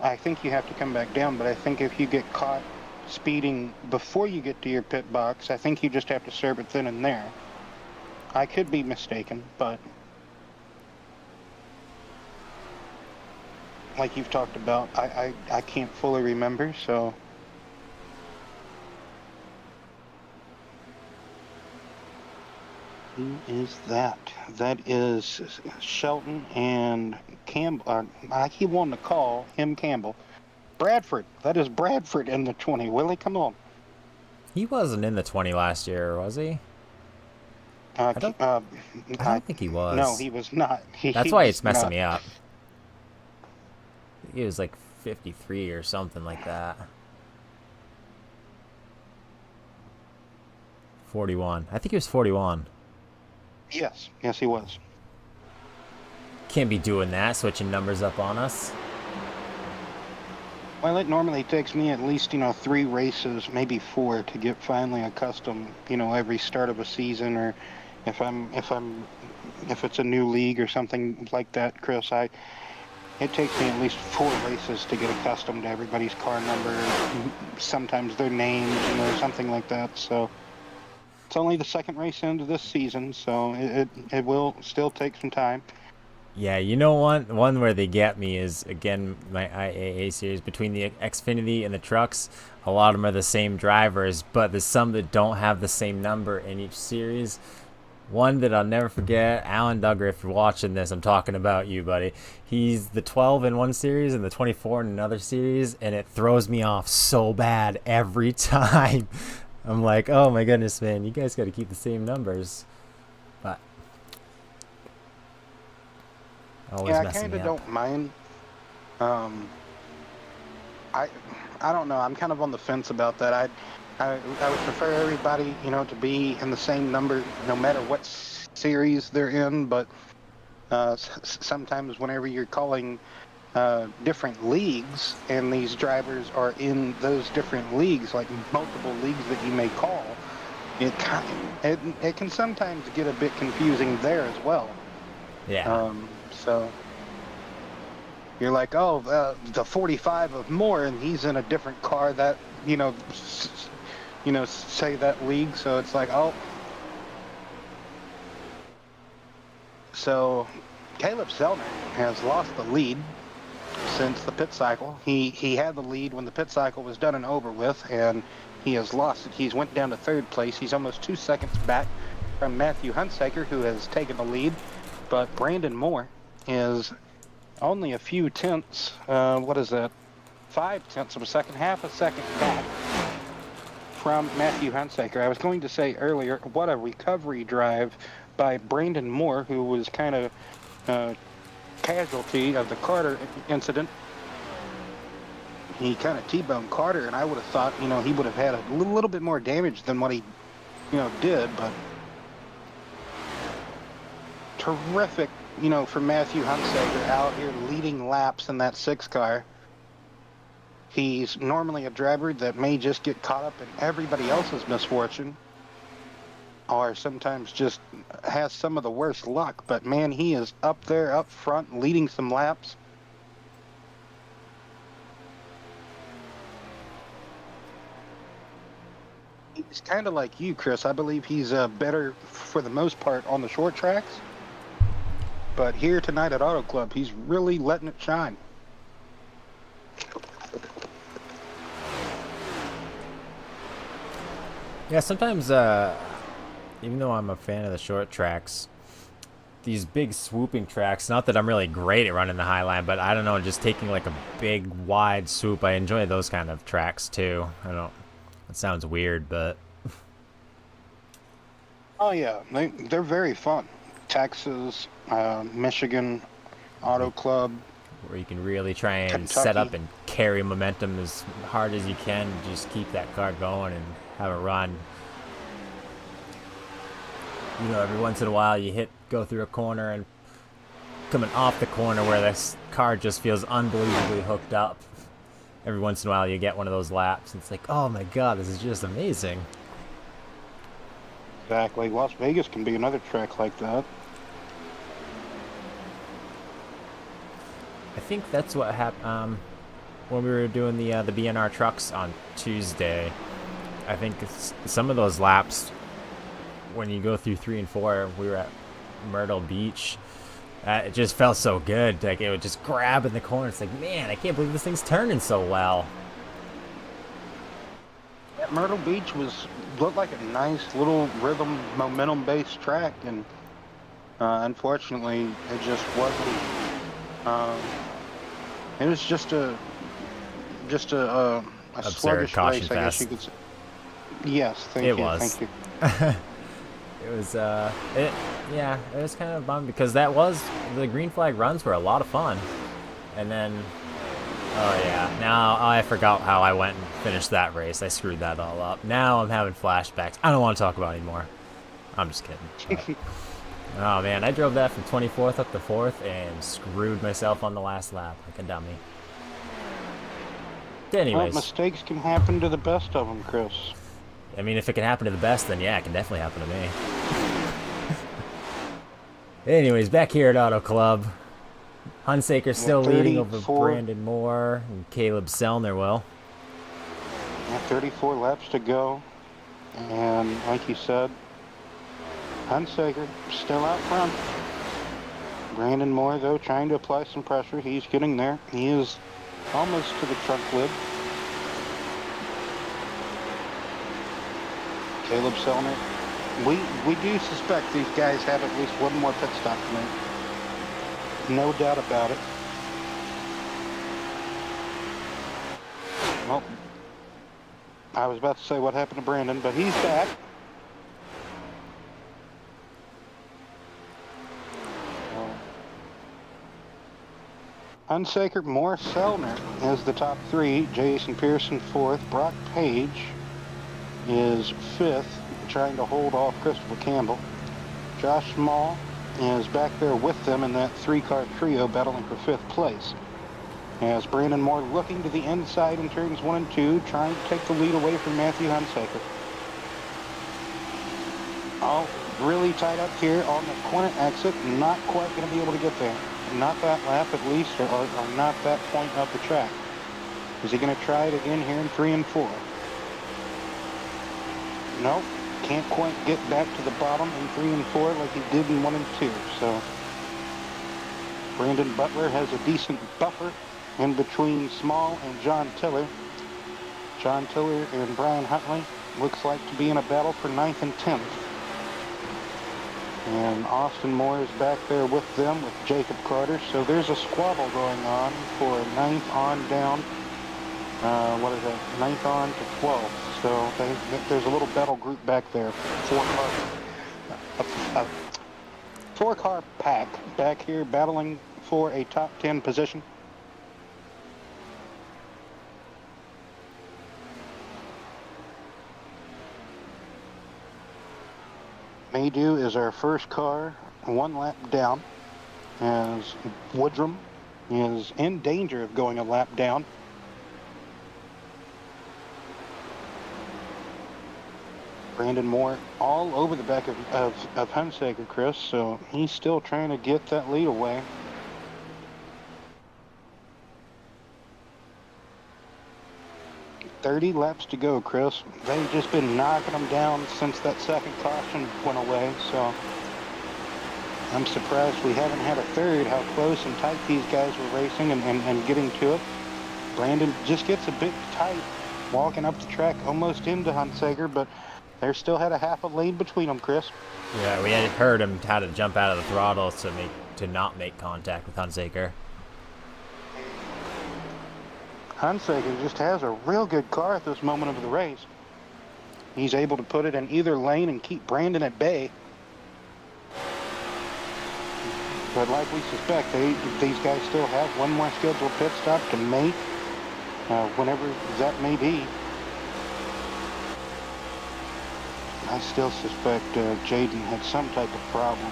I think you have to come back down. But I think if you get caught speeding before you get to your pit box, I think you just have to serve it then and there. I could be mistaken, but like you've talked about, I can't fully remember, so. Who is that? That is Shelton and Campbell. I keep wanting to call him Campbell. Bradford. That is Bradford in the 20. Willie, come on. He wasn't in the 20 last year, was he? Uh, I don't. uh, I I, don't think he no, was. he was not. That's He why it's was messing not. me up. He was like 53 or something like that. 41. I think he was 41. Yes, yes, he was. Can't be doing that, switching numbers up on us. Well, it normally takes me at least, 3 races, maybe 4, to get finally accustomed, every start of a season, or if it's a new league or something like that, Chris, it takes me at least 4 races to get accustomed to everybody's car number, sometimes their names, something like that. So it's only the second race into this season, so it will still take some time. Yeah, you know one where they get me is again my IAA series between the Xfinity and the trucks. A lot of them are the same drivers, but there's some that don't have the same number in each series. One that I'll never forget, Alan Duggar, if you're watching this, I'm talking about you, buddy. He's the 12 in one series and the 24 in another series, and it throws me off so bad every time. I'm like, oh my goodness, man, you guys got to keep the same numbers. But always Yeah, I messing kind me of up. don't mind. Um, I I don't know. I'm kind of on the fence about that. I would prefer everybody, to be in the same number, no matter what series they're in. But sometimes, whenever you're calling different leagues, and these drivers are in those different leagues, like multiple leagues that you may call, it can sometimes get a bit confusing there as well. Yeah. So you're like, oh, the 45 of Moore, and he's in a different car that, say that league. So it's like, oh. So Caleb Selner has lost the lead since the pit cycle. He had the lead when the pit cycle was done and over with, and he has lost it. He's went down to 3rd place. He's almost 2 seconds back from Matthew Hunsaker, who has taken the lead. But Brandon Moore is only a few tenths, what is that, 5/10 of a second, half a second back from Matthew Hunsaker. I was going to say earlier, what a recovery drive by Brandon Moore, who was kind of casualty of the Carter incident. He kind of T-boned Carter, and I would have thought, he would have had a little bit more damage than what he, did, but terrific, for Matthew Hunsaker out here leading laps in that 6 car. He's normally a driver that may just get caught up in everybody else's misfortune, or sometimes just has some of the worst luck. But man, he is up there, up front, leading some laps. He's kind of like you, Chris. I believe he's better, for the most part, on the short tracks. But here tonight at Auto Club, he's really letting it shine. Yeah, sometimes, even though I'm a fan of the short tracks, these big swooping tracks, not that I'm really great at running the high line, but I don't know, just taking like a big wide swoop, I enjoy those kind of tracks too. I don't, it sounds weird, but Oh yeah, they're very fun. Texas, Michigan, Auto Club, where you can really try and set Kentucky. up and carry momentum as hard as you can, just keep that car going and have a run. You know, every once in a while you go through a corner, and coming off the corner where this car just feels unbelievably hooked up. Every once in a while you get one of those laps, and it's like, oh my god, this is just amazing. Exactly. Las Vegas can be another track like that. I think that's what happened when we were doing the BNR trucks on Tuesday. I think some of those laps, when you go through 3 and 4, we were at Myrtle Beach. It just felt so good. Like, it would just grab in the corner. It's like, man, I can't believe this thing's turning so well. That Myrtle Beach looked like a nice little rhythm, momentum-based track, and unfortunately, it just wasn't. It was just a Absurd sluggish caution race, I guess fest. you could say. Yes, thank It you, was. thank you. It was, it was kind of a bum because the green flag runs were a lot of fun. And then, oh yeah, now I forgot how I went and finished that race. I screwed that all up. Now I'm having flashbacks. I don't want to talk about it anymore. I'm just kidding. Oh man, I drove that from 24th up to 4th and screwed myself on the last lap like a dummy. Anyways. Well, mistakes can happen to the best of them, Chris. I mean, if it can happen to the best, then yeah, it can definitely happen to me. Anyways, back here at Auto Club, Hunsaker still leading over Brandon Moore and Caleb Selnerwell. 34 laps to go, and like you said, Hunsaker still out front. Brandon Moore, though, trying to apply some pressure. He's getting there. He is almost to the trunk lid. Caleb Selner. We do suspect these guys have at least one more pit stop to make. No doubt about it. Well, I was about to say what happened to Brandon, but he's back. Hunsaker, Moore, Selner is the top three. Jason Pearson fourth. Brock Page is fifth, trying to hold off Christopher Campbell. Josh Small is back there with them in that three-car trio battling for fifth place. As Brandon Moore looking to the inside in turns 1 and 2, trying to take the lead away from Matthew Hunsaker. All really tied up here on the corner exit, not quite going to be able to get there. Not that lap at least, or not that point of the track. Is he going to try it again here in 3 and 4? Nope, can't quite get back to the bottom in 3 and 4 like he did in 1 and 2. So Brandon Butler has a decent buffer in between Small and John Tiller. John Tiller and Brian Huntley looks like to be in a battle for 9th and 10th. And Austin Moore is back there with them with Jacob Carter. So there's a squabble going on for 9th on down. 9th on to 12th. So there's a little battle group back there. Four-car pack back here battling for a top 10 position. Maydew is our first car, 1 lap down, as Woodrum is in danger of going a lap down. Brandon Moore all over the back of Hunsaker, Chris, so he's still trying to get that lead away. .30 laps to go, Chris. They've just been knocking them down since that second caution went away, so I'm surprised we haven't had a third, how close and tight these guys were racing and getting to it. Brandon just gets a bit tight walking up the track almost into Hunsaker, but they still had a half a lead between them, Chris. Yeah, we had heard him how to jump out of the throttle to not make contact with Hunsaker. Hunsaker just has a real good car at this moment of the race. He's able to put it in either lane and keep Brandon at bay. But like we suspect, these guys still have one more scheduled pit stop to make, whenever that may be. I still suspect Jaden had some type of problem,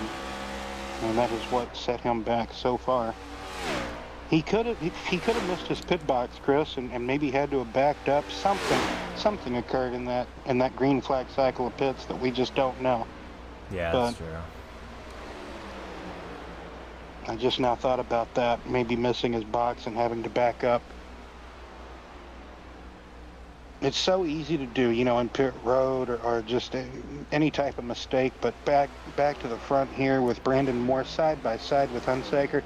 and that is what set him back so far. He could have missed his pit box, Chris, and maybe had to have backed up. Something occurred in that green flag cycle of pits that we just don't know. Yeah, that's true. I just now thought about that, maybe missing his box and having to back up. It's so easy to do, you know, in pit road or just any type of mistake, but back to the front here with Brandon Moore side by side with Hunsaker.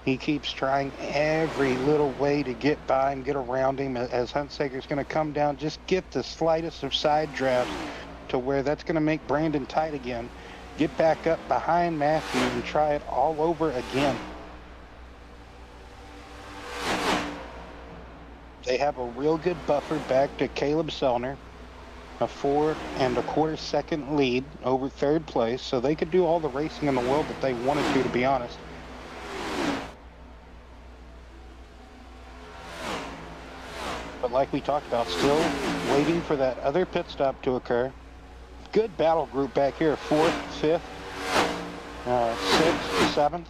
He keeps trying every little way to get by and get around him as Hunsaker's going to come down. Just get the slightest of side drafts to where that's going to make Brandon tight again. Get back up behind Matthew and try it all over again. They have a real good buffer back to Caleb Sellner, a 4 1/4 second lead over third place, so they could do all the racing in the world that they wanted to be honest. But like we talked about, still waiting for that other pit stop to occur. Good battle group back here, 4th, 5th, 6th, 7th.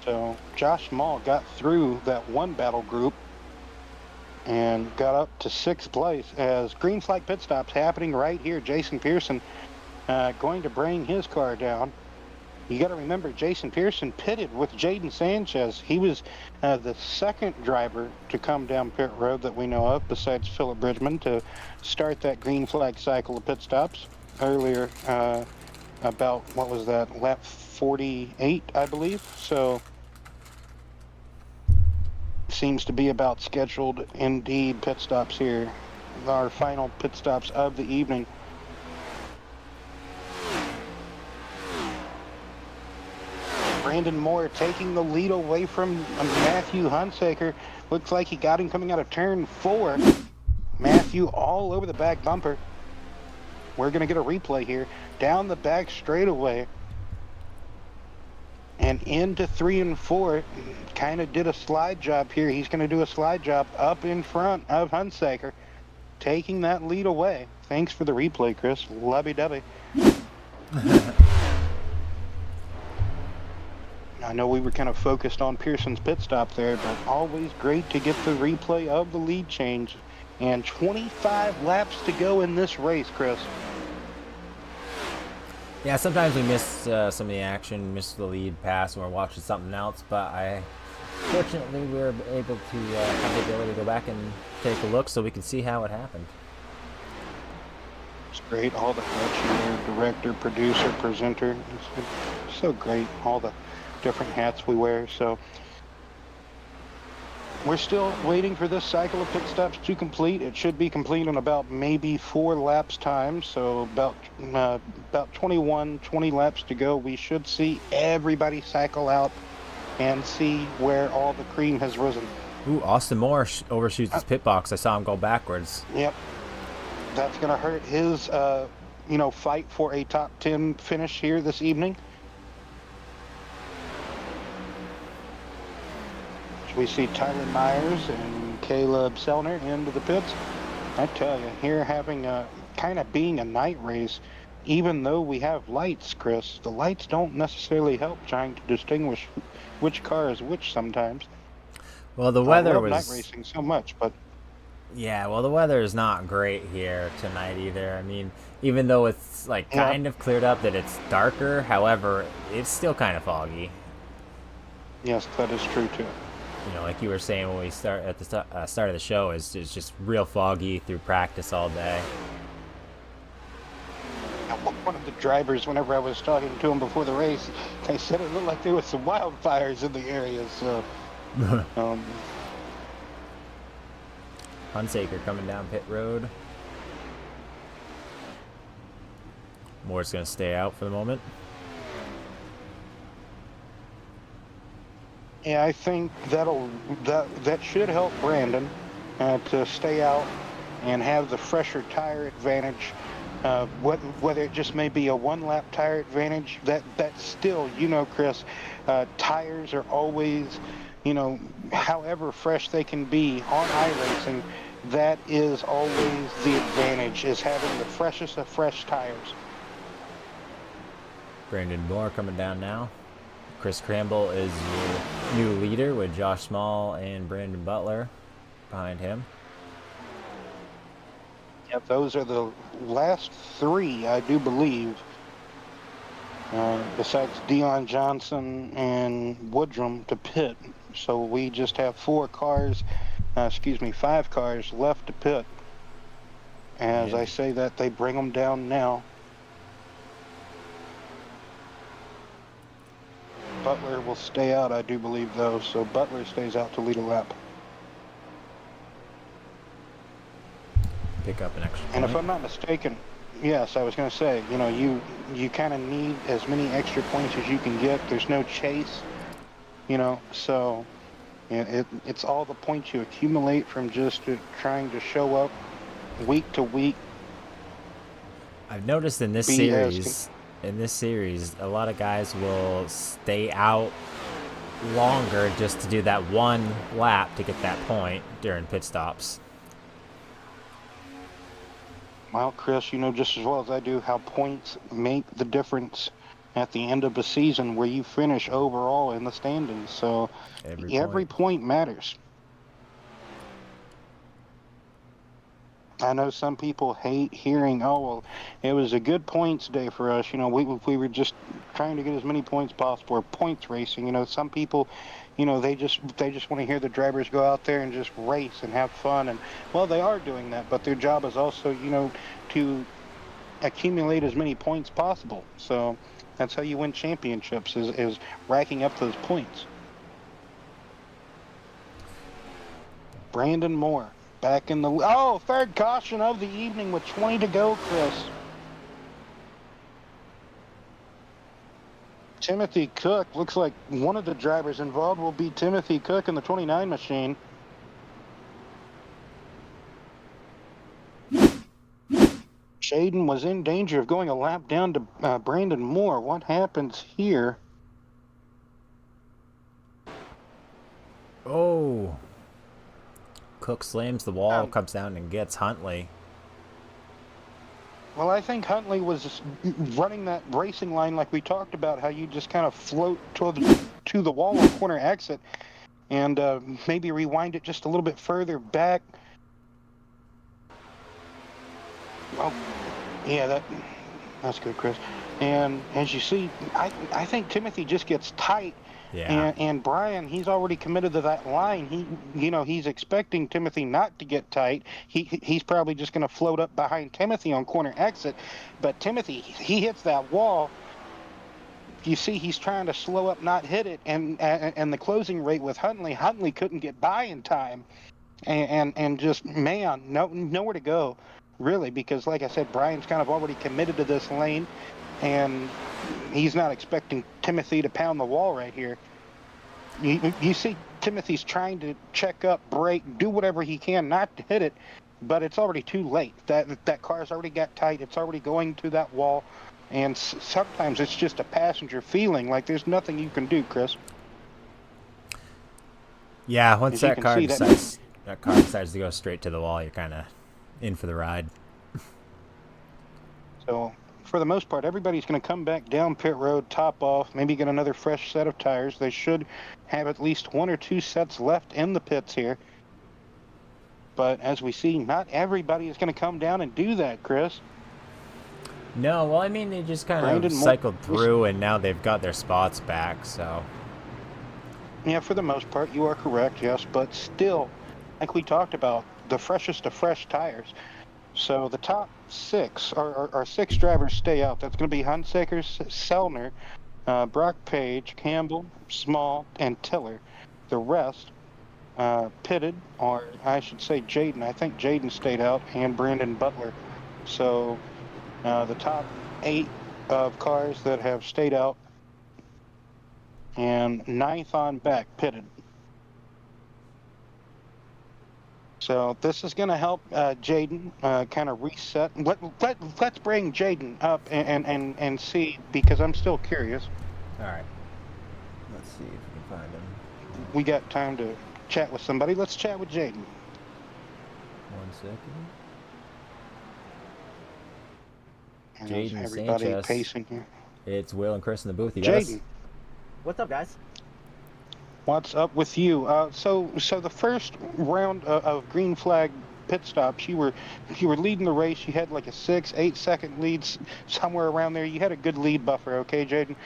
So Josh Small got through that one battle group and got up to 6th place as green flag pit stops happening right here. Jason Pearson going to bring his car down. You got to remember, Jason Pearson pitted with Jaden Sanchez. He was the second driver to come down pit road that we know of, besides Philip Bridgman, to start that green flag cycle of pit stops earlier. About, what was that, lap 48, I believe. So seems to be about scheduled indeed pit stops here. Our final pit stops of the evening. Brandon Moore taking the lead away from Matthew Hunsaker. Looks like he got him coming out of turn 4. Matthew all over the back bumper. We're going to get a replay here. Down the back straightaway. And into 3 and 4. Kind of did a slide job here. He's going to do a slide job up in front of Hunsaker. Taking that lead away. Thanks for the replay, Chris. Lovey-dovey. I know we were kind of focused on Pearson's pit stop there, but always great to get the replay of the lead change. And 25 laps to go in this race, Chris. Yeah, sometimes we miss some of the action, miss the lead pass when we're watching something else, but fortunately we were able to have the ability to go back and take a look so we can see how it happened. It's great, all the action there, director, producer, presenter. It's so great, all the different hats we wear. So we're still waiting for this cycle of pit stops to complete. It should be complete in about maybe 4 laps time, so about 20 laps to go. We should see everybody cycle out and see where all the cream has risen. Ooh, Austin Moore overshoots his pit box. I saw him go backwards. Yep, that's gonna hurt his fight for a top 10 finish here this evening. We see Tyler Myers and Caleb Sellner into the pits. I tell you, here having kind of being a night race, even though we have lights, Chris, the lights don't necessarily help trying to distinguish which car is which sometimes. Well, the weather was night racing so much, but yeah, well, the weather is not great here tonight either. I mean, even though it's like kind of cleared up, that it's darker. However, it's still kind of foggy. Yes, that is true too. You know, like you were saying when we start at the start of the show, is just real foggy through practice all day. One of the drivers, whenever I was talking to him before the race, they said it looked like there was some wildfires in the area. So, Hunsaker coming down pit road. Moore's gonna stay out for the moment. Yeah, I think that should help Brandon to stay out and have the fresher tire advantage. Whether it just may be a 1-lap tire advantage, that's still, Chris, tires are always, however fresh they can be on iRacing, that is always the advantage, is having the freshest of fresh tires. Brandon Moore coming down now. Chris Cramble is your new leader with Josh Small and Brandon Butler behind him. Yep, those are the last three, I do believe. Besides Dion Johnson and Woodrum to pit. So we just have 5 cars left to pit. As I say that, they bring them down now. Butler will stay out, I do believe, though. So Butler stays out to lead a lap. Pick up an extra point. And if I'm not mistaken, yes, I was going to say, you know, you kind of need as many extra points as you can get. There's no chase, you know, so it's all the points you accumulate from just trying to show up week to week. I've noticed in this series, a lot of guys will stay out longer just to do that one lap to get that point during pit stops. Well, Chris, you know just as well as I do how points make the difference at the end of a season where you finish overall in the standings. So every point matters. I know some people hate hearing, oh, well, it was a good points day for us. You know, we were just trying to get as many points possible, or points racing. You know, some people, you know, they just want to hear the drivers go out there and just race and have fun. And, well, they are doing that, but their job is also, you know, to accumulate as many points possible. So that's how you win championships, is racking up those points. Brandon Moore. Back in the third caution of the evening with 20 to go, Chris. Timothy Cook, looks like one of the drivers involved will be Timothy Cook in the 29 machine. Shaden was in danger of going a lap down to Brandon Moore. What happens here? Oh. Cook slams the wall, comes down and gets Huntley. Well, I think Huntley was running that racing line like we talked about, how you just kind of float to the wall on corner exit and maybe rewind it just a little bit further back. Well, yeah, that's good, Chris. And as you see, I think Timothy just gets tight. Yeah. And Brian, he's already committed to that line. He's expecting Timothy not to get tight. He's probably just going to float up behind Timothy on corner exit. But Timothy, he hits that wall. You see, he's trying to slow up, not hit it. And the closing rate with Huntley couldn't get by in time. And just, man, nowhere to go, really, because like I said, Brian's kind of already committed to this lane. And he's not expecting Timothy to pound the wall right here. You see Timothy's trying to check up, brake, do whatever he can not to hit it, but it's already too late. That car's already got tight. It's already going to that wall. And sometimes it's just a passenger feeling like there's nothing you can do, Chris. Yeah, once that car decides to go straight to the wall, you're kind of in for the ride. So for the most part, everybody's going to come back down pit road, top off, maybe get another fresh set of tires. They should have at least 1 or 2 sets left in the pits here. But as we see, not everybody is going to come down and do that, Chris. No, well, I mean, they just kind of cycled through, and now they've got their spots back, so. Yeah, for the most part, you are correct, yes. But still, like we talked about, the freshest of fresh tires. So the top 6, our 6 drivers stay out. That's going to be Hunsaker, Sellner, Brock Page, Campbell, Small, and Tiller. The rest pitted, or I should say Jaden. I think Jaden stayed out, and Brandon Butler. So the top 8 of cars that have stayed out, and 9th on back pitted. So this is going to help Jaden kind of reset. Let's bring Jaden up and see, because I'm still curious. All right. Let's see if we can find him. We got time to chat with somebody. Let's chat with Jaden. 1 second. And Jaden everybody Sanchez. pacing here. It's Will and Chris in the booth. You got us? Jaden, What's up, guys? what's up with you? So the first round of green flag pit stops, you were leading the race. You had like a 6-8 second lead, somewhere around there. You had a good lead buffer, okay, Jaden?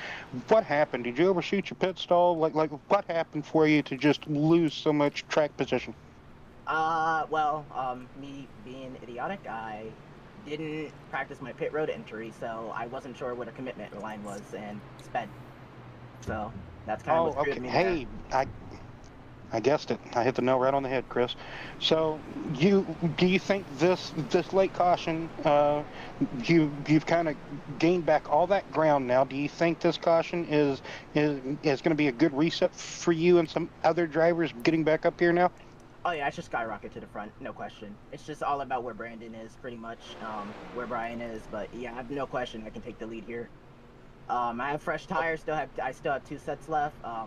What happened? Did you overshoot your pit stall? Like what happened for you to just lose so much track position? Me being idiotic, I didn't practice my pit road entry, so I wasn't sure what a commitment line was and sped. So that's kind of what screwed Okay. me there. Hey, I guessed it. I hit the nail right on the head, Chris. So, do you think this late caution, you've kind of gained back all that ground now? Do you think this caution is going to be a good reset for you and some other drivers getting back up here now? Oh yeah, I should skyrocket to the front, no question. It's just all about where Brandon is, pretty much, where Brian is. But yeah, I have no question I can take the lead here. I have fresh tires. I still have 2 sets left. I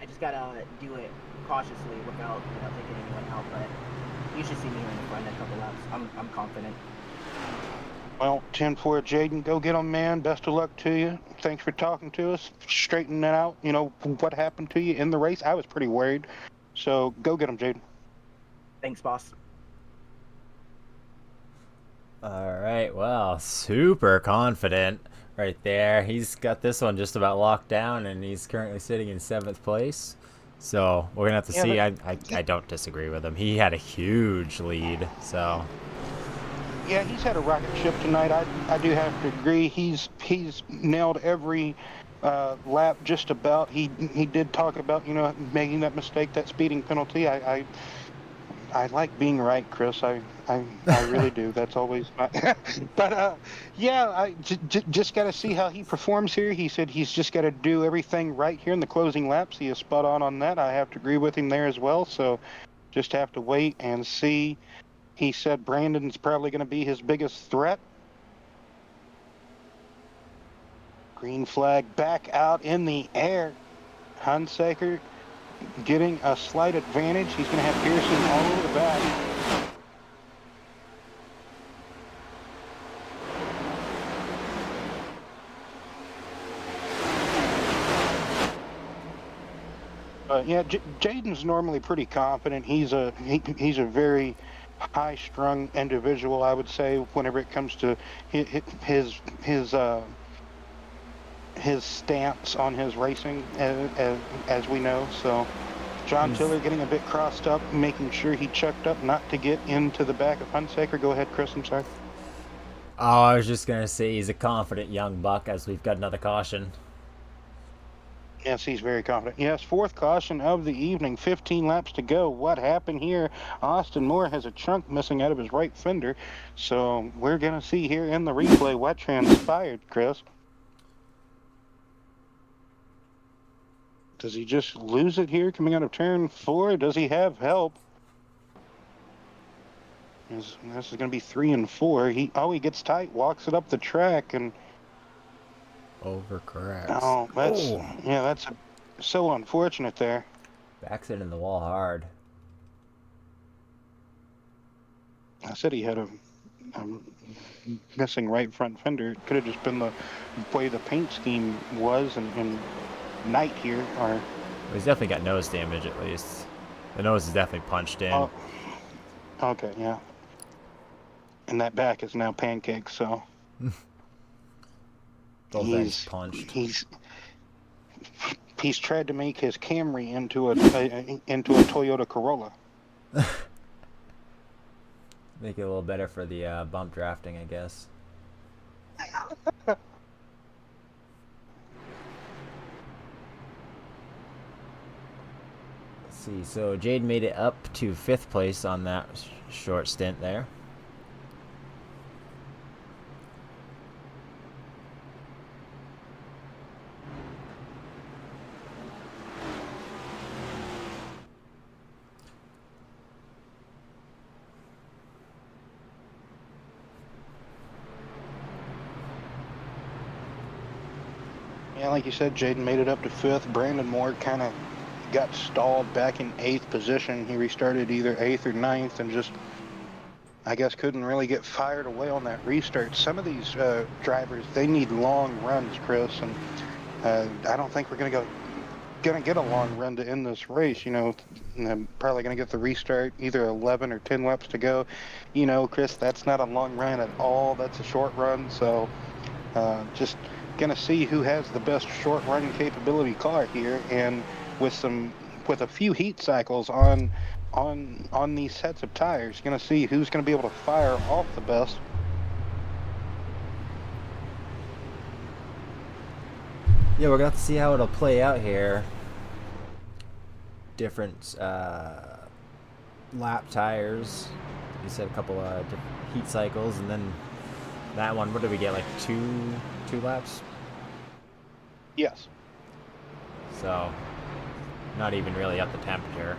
just gotta do it cautiously without taking anyone out. But you should see me here in the front in a couple laps. I'm confident. Well, 10-4, Jaden, go get 'em, man. Best of luck to you. Thanks for talking to us, straightening it out. You know what happened to you in the race. I was pretty worried. So go get 'em, Jaden. Thanks, boss. All right. Well, super confident right there. He's got this one just about locked down, and he's currently sitting in 7th place. So we're gonna have to see. I don't disagree with him. He had a huge lead. So yeah, he's had a rocket ship tonight. I do have to agree. He's nailed every lap just about. He did talk about making that mistake, that speeding penalty. I like being right, Chris. I really do. That's always my but yeah, I just got to see how he performs here. He said he's just got to do everything right here in the closing laps. He is spot on that. I have to agree with him there as well. So just have to wait and see. He said Brandon's probably going to be his biggest threat. Green flag back out in the air. Hunsaker getting a slight advantage. He's going to have Pearson all over the back. Yeah, Jaden's normally pretty confident. He's a very high-strung individual, I would say, whenever it comes to his stance on his racing, as we know. So John Tiller getting a bit crossed up, making sure he checked up not to get into the back of Hunsaker. Go ahead, Chris. I'm sorry. oh, I was just gonna say he's a confident young buck, as we've got another caution. Yes, he's very confident. Yes, 4th caution of the evening, 15 laps to go. What happened here? Austin Moore has a chunk missing out of his right fender. So we're going to see here in the replay what transpired, Chris. Does he just lose it here coming out of turn 4? Does he have help? This is going to be 3 and 4. He gets tight, walks it up the track, and Overcorrects. that's so unfortunate there. Backs it in the wall hard. I said he had a missing right front fender. It could have just been the way the paint scheme was and night here. Or He's definitely got nose damage at least. The nose is definitely punched in. Okay, yeah. And that back is now pancake, so Both legs punched. He's tried to make his Camry into a Toyota Corolla. Make it a little better for the bump drafting, I guess. Let's see. So Jade made it up to 5th place on that short stint there. Yeah, like you said, Jaden made it up to 5th. Brandon Moore kind of got stalled back in 8th position. He restarted either 8th or 9th and just I guess couldn't really get fired away on that restart. Some of these drivers, they need long runs, Chris, and I don't think we're gonna get a long run to end this race. I'm probably gonna get the restart, either 11 or 10 laps to go. Chris, that's not a long run at all. That's a short run. So just gonna see who has the best short run capability car here, and with a few heat cycles on these sets of tires, gonna see who's gonna be able to fire off the best. Yeah, we're gonna have to see how it'll play out here. Different lap tires. You said a couple of heat cycles, and then that one. What did we get? Like two laps. Yes. So, not even really up the temperature.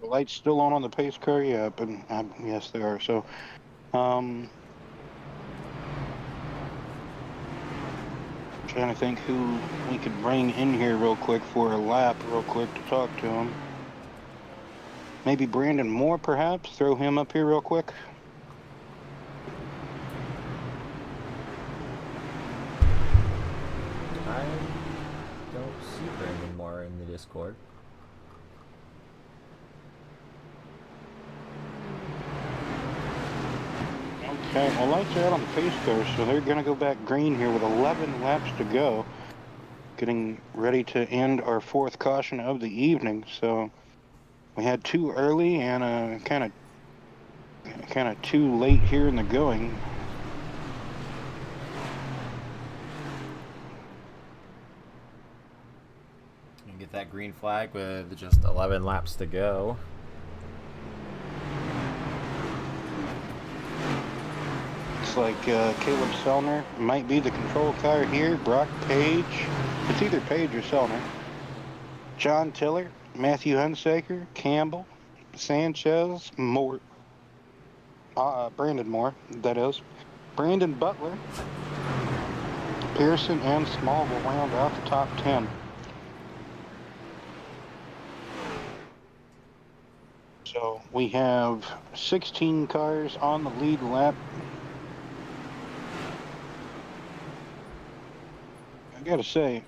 The lights still on the pace car, yeah, but yes, they are. So, trying to think who we could bring in here real quick for a lap, real quick to talk to him. Maybe Brandon Moore, perhaps. Throw him up here real quick. I don't see Brandon Moore in the Discord. Okay, well, lights are out on the pace car, so they're going to go back green here with 11 laps to go. Getting ready to end our fourth caution of the evening. So we had too early and kind of too late here in the going. And get that green flag with just 11 laps to go. Like Caleb Sellner might be the control car here. Brock Page, it's either Page or Sellner. John Tiller, Matthew Hunsaker, Campbell, Sanchez, Moore, Brandon Moore, that is. Brandon Butler, Pearson, and Small will round out the top 10. So we have 16 cars on the lead lap. I gotta say,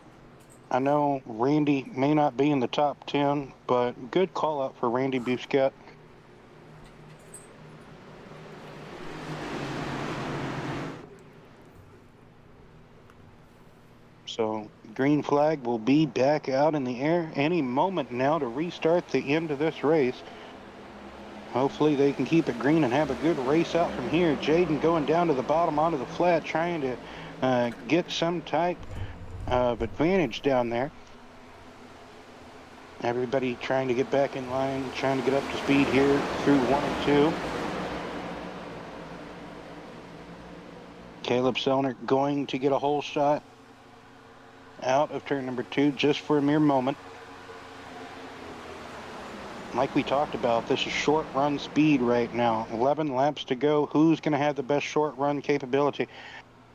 I know Randy may not be in the top 10, but good call out for Randy Busquet. So green flag will be back out in the air any moment now to restart the end of this race. Hopefully they can keep it green and have a good race out from here. Jaden going down to the bottom onto the flat, trying to get some type of advantage down there. Everybody trying to get back in line, trying to get up to speed here through 1 and 2. Caleb Sellner going to get a hole shot out of turn number 2 just for a mere moment. Like we talked about, this is short run speed right now. 11 laps to go. Who's going to have the best short run capability?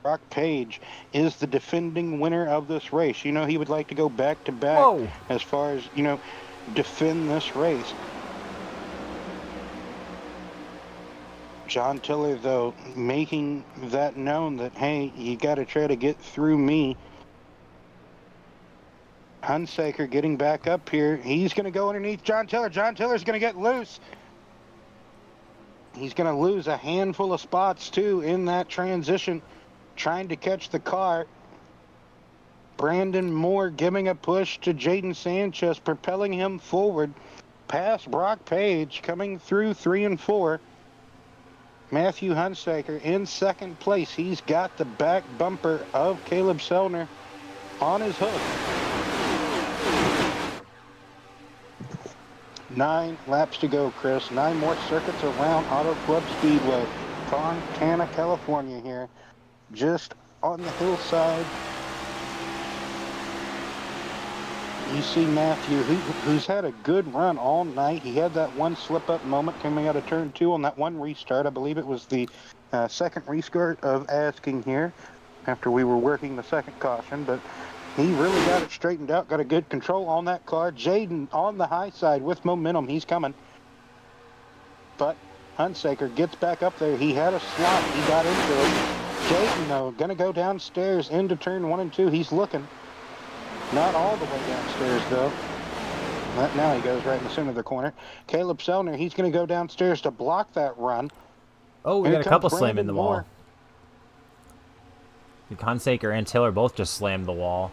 Brock Page is the defending winner of this race. He would like to go back to back as far as, defend this race. John Tiller, though, making that known that, hey, you got to try to get through me. Hunsaker getting back up here. He's going to go underneath John Tiller. John Tiller's going to get loose. He's going to lose a handful of spots, too, in that transition, trying to catch the car. Brandon Moore giving a push to Jaden Sanchez, propelling him forward past Brock Page, coming through 3 and 4. Matthew Hunsaker in second place. He's got the back bumper of Caleb Sellner on his hook. 9 laps to go, Chris. 9 more circuits around Auto Club Speedway. Fontana, California here. Just on the hillside. You see Matthew, who's had a good run all night. He had that one slip-up moment coming out of turn 2 on that one restart. I believe it was the second restart of asking here after we were working the second caution. But he really got it straightened out, got a good control on that car. Jaden on the high side with momentum. He's coming. But Hunsaker gets back up there. He had a slot. He got into it. Jaden, though, going to go downstairs into turn 1 and 2. He's looking. Not all the way downstairs, though. Now he goes right in the center of the corner. Caleb Selner, he's going to go downstairs to block that run. Oh, we Here got a couple comes slamming the wall. Moore. Hunsaker and Tiller both just slammed the wall.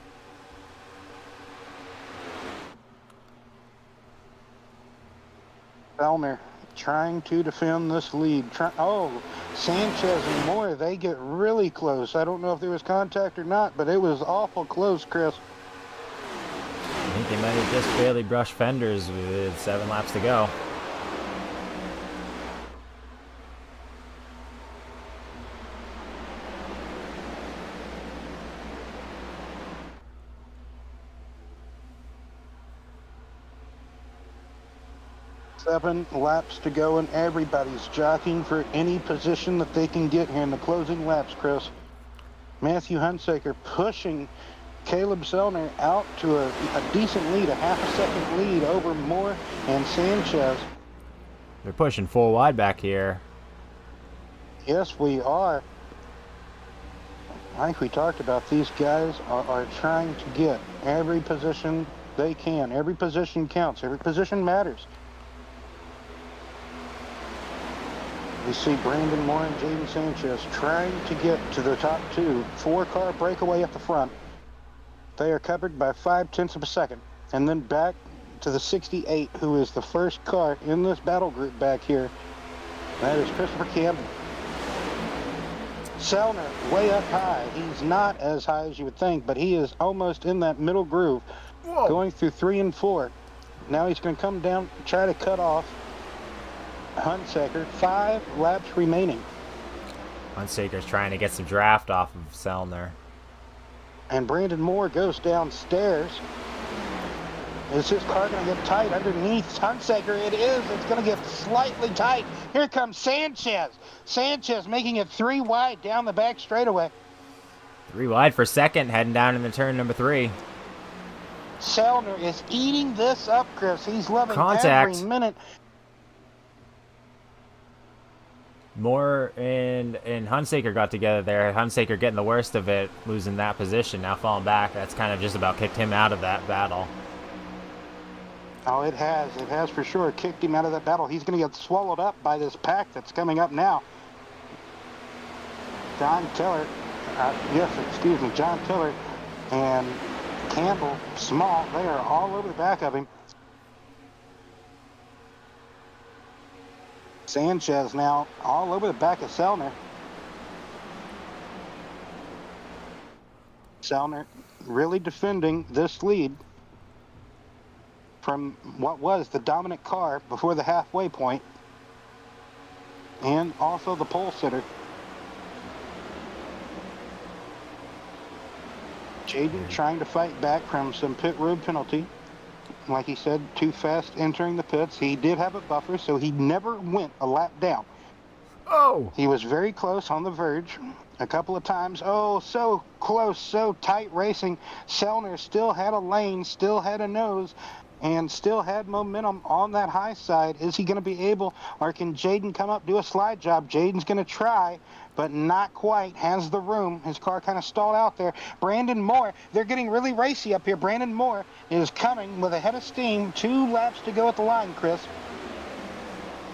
Selner trying to defend this lead. Sanchez and Moore, they get really close. I don't know if there was contact or not, but it was awful close, Chris. I think they might have just barely brushed fenders with 7 laps to go. Seven laps to go, and everybody's jockeying for any position that they can get here in the closing laps, Chris. Matthew Hunsaker pushing Caleb Selner out to a decent lead, a half-a-second lead over Moore and Sanchez. They're pushing full wide back here. Yes, we are. Like we talked about, these guys are trying to get every position they can. Every position counts. Every position matters. We see Brandon Moore and Jaden Sanchez trying to get to the top 2. 4-car breakaway at the front. They are covered by 0.5 of a second. And then back to the 68, who is the first car in this battle group back here. That is Christopher Campbell. Selner way up high. He's not as high as you would think, but he is almost in that middle groove. Whoa. Going through 3 and 4. Now he's going to come down, try to cut off Hunsaker. 5 laps remaining. Hunsaker's trying to get some draft off of Selner. And Brandon Moore goes downstairs. Is his car going to get tight underneath Hunsaker? It is. It's going to get slightly tight. Here comes Sanchez. Sanchez making it 3 wide down the back straightaway. 3 wide for second, heading down in the turn number 3. Selner is eating this up, Chris. He's loving Contact. every minute. Moore and Hunsaker got together there. Hunsaker getting the worst of it, losing that position, now falling back. That's kind of just about kicked him out of that battle. Oh, it has. It has for sure kicked him out of that battle. He's going to get swallowed up by this pack that's coming up now. John Tiller and Campbell, Small, they are all over the back of him. Sanchez now all over the back of Selner. Selner really defending this lead from what was the dominant car before the halfway point, and also the pole sitter. Jaden trying to fight back from some pit road penalty. Like he said, too fast entering the pits. He did have a buffer, so he never went a lap down. Oh! He was very close on the verge a couple of times. Oh, so close, so tight racing. Selner still had a lane, still had a nose, and still had momentum on that high side. Is he going to be able, or can Jaden come up, do a slide job? Jaden's going to try, but not quite. Has the room. His car kind of stalled out there. Brandon Moore, they're getting really racy up here. Brandon Moore is coming with a head of steam. 2 laps to go at the line, Chris.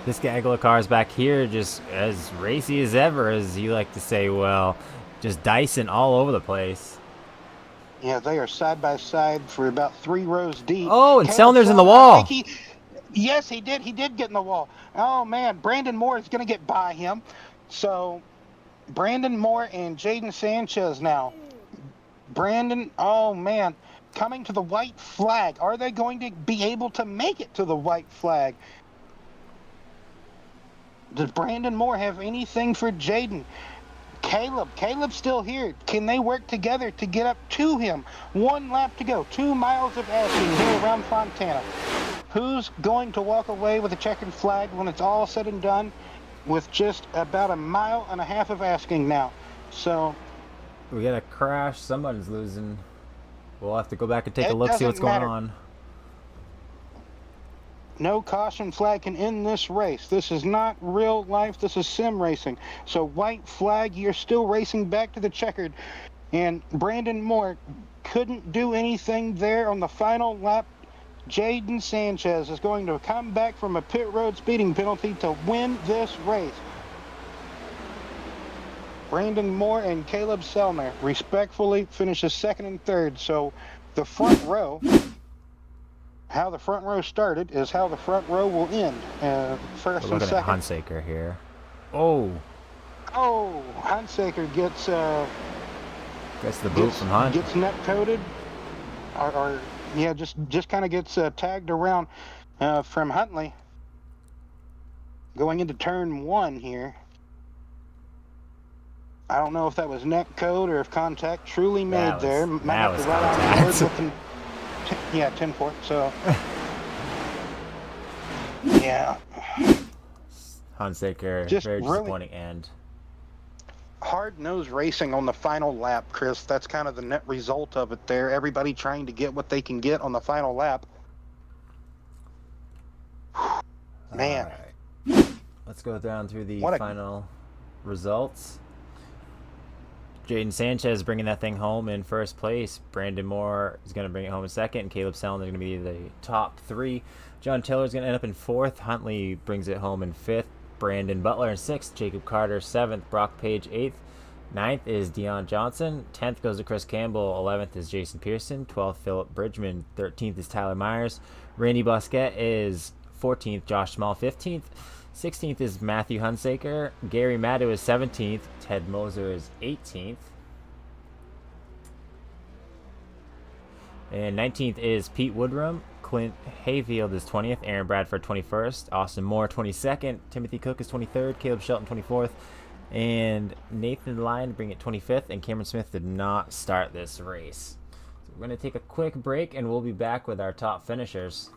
This gaggle of cars back here just as racy as ever, as you like to say. Well, just dicing all over the place. Yeah, they are side by side for about 3 rows deep. Oh, and Selner's in the wall. Yes, he did. He did get in the wall. Oh, man. Brandon Moore is going to get by him. So, Brandon Moore and Jaden Sanchez now. Brandon, oh, man. Coming to the white flag. Are they going to be able to make it to the white flag? Does Brandon Moore have anything for Jaden? Caleb's still here. Can they work together to get up to him? 1 lap to go. 2 miles of asking here around Fontana. Who's going to walk away with a checkered flag when it's all said and done with just about 1.5 miles of asking now? So we got a crash. Someone's losing. We'll have to go back and take a it look, see what's doesn't matter. going on. No caution flag can end this race. This is not real life. This is sim racing. So white flag, you're still racing back to the checkered. And Brandon Moore couldn't do anything there on the final lap. Jaden Sanchez is going to come back from a pit road speeding penalty to win this race. Brandon Moore and Caleb Selner respectfully finishes 2nd and 3rd. So the front row, how the front row started is how the front row will end. First We're and looking at second. Hunsaker here. Oh, Hunsaker gets the boot from Hunt. Gets net coated, or yeah, just kind of gets tagged around from Huntley. Going into turn 1 here. I don't know if that was net code or if contact truly made there. Might have to write on the word with yeah, 10-4. So yeah, Hunsaker, just very really disappointing end. Hard-nosed racing on the final lap, Chris. That's kind of the net result of it there. Everybody trying to get what they can get on the final lap. Man. All right. Let's go down through the What a- final results. Jaden Sanchez bringing that thing home in first place. Brandon Moore is going to bring it home in second. And Caleb Selner is going to be the top 3. John Taylor is going to end up in 4th. Huntley brings it home in 5th. Brandon Butler in 6th. Jacob Carter 7th. Brock Page 8th. 9th is Deion Johnson. 10th goes to Chris Campbell. 11th is Jason Pearson. 12th, Philip Bridgman. 13th is Tyler Myers. Randy Bosquet is 14th. Josh Small 15th. 16th is Matthew Hunsaker. Gary Maddow is 17th. Ted Moser is 18th. And 19th is Pete Woodrum. Clint Hayfield is 20th. Aaron Bradford 21st. Austin Moore 22nd. Timothy Cook is 23rd. Caleb Shelton 24th. And Nathan Lyon bring it 25th. And Cameron Smith did not start this race. So we're going to take a quick break and we'll be back with our top finishers.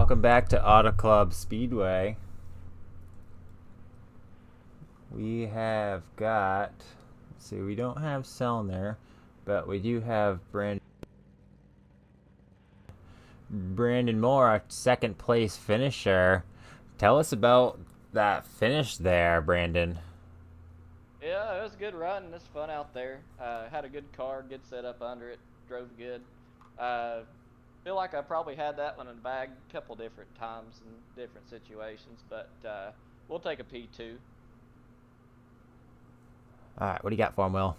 welcome back to Auto Club Speedway. We have got, let's see, we don't have Selner, but we do have Brandon Moore, our second place finisher. Tell us about that finish there, Brandon. Yeah, it was a good run. It's fun out there. Had a good car, good setup under it, drove good. Feel like I probably had that one in the bag a couple different times in different situations, but we'll take a P2. All right, what do you got for him, Will?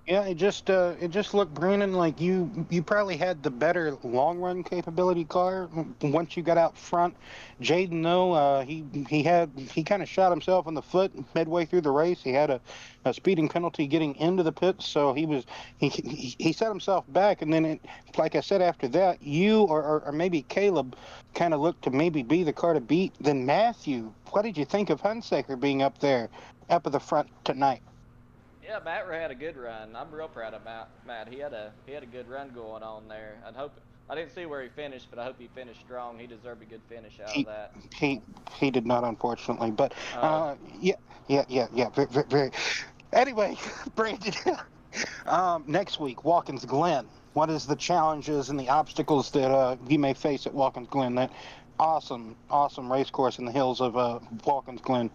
Yeah, it just looked, Brandon, like you probably had the better long run capability car once you got out front. Jaden, though, he kind of shot himself in the foot midway through the race. He had a speeding penalty getting into the pits, so he set himself back, and then like I said, after that, you or maybe Caleb kind of looked to maybe be the car to beat. Then Matthew, what did you think of Hunsaker being up there, up at the front tonight? Yeah, Matt had a good run. I'm real proud of Matt. He had a good run going on there. I didn't see where he finished, but I hope he finished strong. He deserved a good finish out of He that. he did not, unfortunately. But Oh, yeah. Very. Anyway, Brandon. Next week, Watkins Glen. What is the challenges and the obstacles that you may face at Watkins Glen? That awesome race course in the hills of Watkins Glen,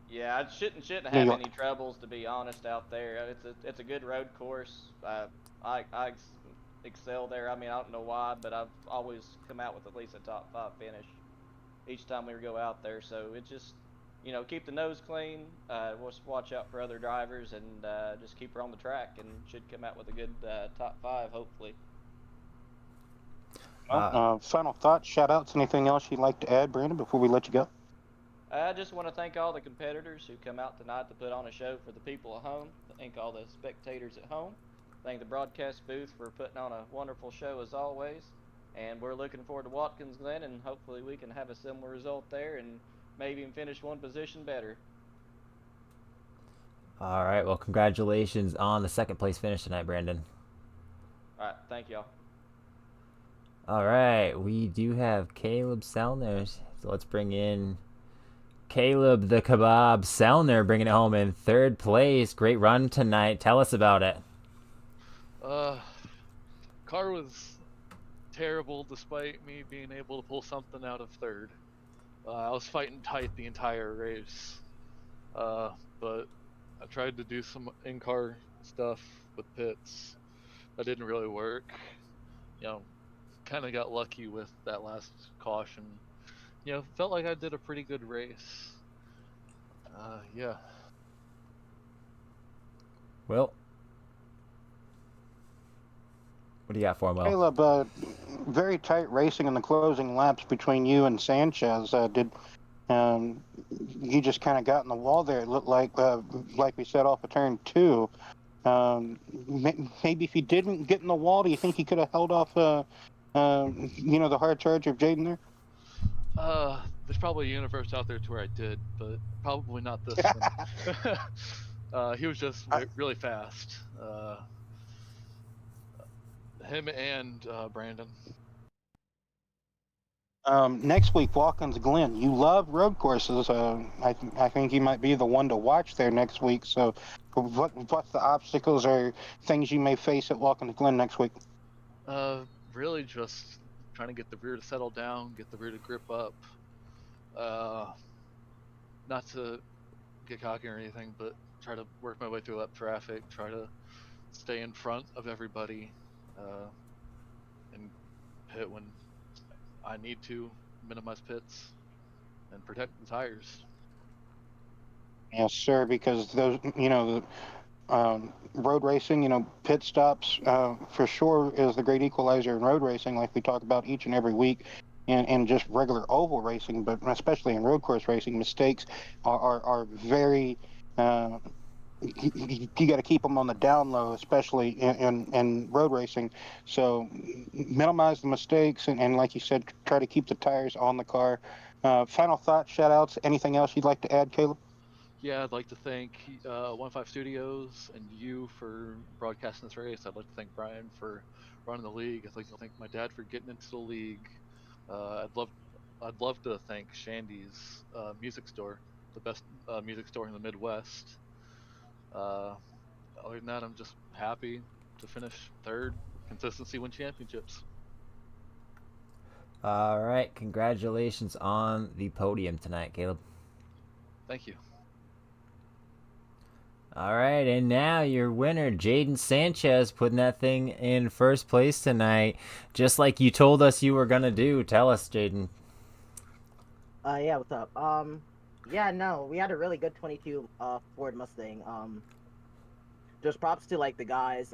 yeah, I shouldn't New have York. any troubles, to be honest, out there. It's a good road course. I excel there. I mean, I don't know why, but I've always come out with at least a top 5 finish each time we go out there. So it just, keep the nose clean. We'll just watch out for other drivers and just keep her on the track, and should come out with a good top 5, hopefully. Final thoughts, shout outs, anything else you'd like to add, Brandon, before we let you go? I just want to thank all the competitors who come out tonight to put on a show for the people at home. Thank all the spectators at home. Thank the broadcast booth for putting on a wonderful show as always. And we're looking forward to Watkins Glen, and hopefully we can have a similar result there and maybe even finish one position better. All right, well, congratulations on the second place finish tonight, Brandon. All right, thank y'all. All right, we do have Caleb Selner, so let's bring in Caleb the Kebab Selner, bringing it home in third place. Great run tonight. Tell us about it. Car was terrible despite me being able to pull something out of third. I was fighting tight the entire race, but I tried to do some in-car stuff with pits. That didn't really work. Kind of got lucky with that last caution. Felt like I did a pretty good race. Yeah. Will, what do you got for him, Will? Caleb, very tight racing in the closing laps between you and Sanchez. Did you just kind of got in the wall there? It looked like we set off a turn 2. Maybe if he didn't get in the wall, do you think he could have held off, the hard charge of Jaden there? There's probably a universe out there to where I did, but probably not this one. He was just really fast. Him and Brandon. Next week, Watkins Glen. You love road courses. I think you might be the one to watch there next week. So, what's the obstacles or things you may face at Watkins Glen next week? Really just trying to get the rear to settle down, get the rear to grip up. Not to get cocky or anything, but try to work my way through lap traffic, try to stay in front of everybody, and pit when I need to, minimize pits, and protect the tires. Yes, sir. Because those, road racing, pit stops for sure is the great equalizer in road racing, like we talk about each and every week. And just regular oval racing, but especially in road course racing, mistakes are very. You got to keep them on the down low, especially in road racing. So minimize the mistakes, and like you said, try to keep the tires on the car. Final thoughts, shout outs, anything else you'd like to add, Caleb? Yeah, I'd like to thank 15 Studios and you for broadcasting this race. I'd like to thank Brian for running the league. I'd like to thank my dad for getting into the league. I'd love to thank Shandy's music store, the best music store in the Midwest. Uh, Other than that, I'm just happy to finish third. Consistency win championships. All right, congratulations on the podium tonight, Caleb. Thank you. All right, and now your winner, Jaden Sanchez, putting that thing in first place tonight, just like you told us you were gonna do. Tell us, Jaden. Yeah, what's up? Yeah, no, we had a really good 22 Ford Mustang. Just props to like the guys.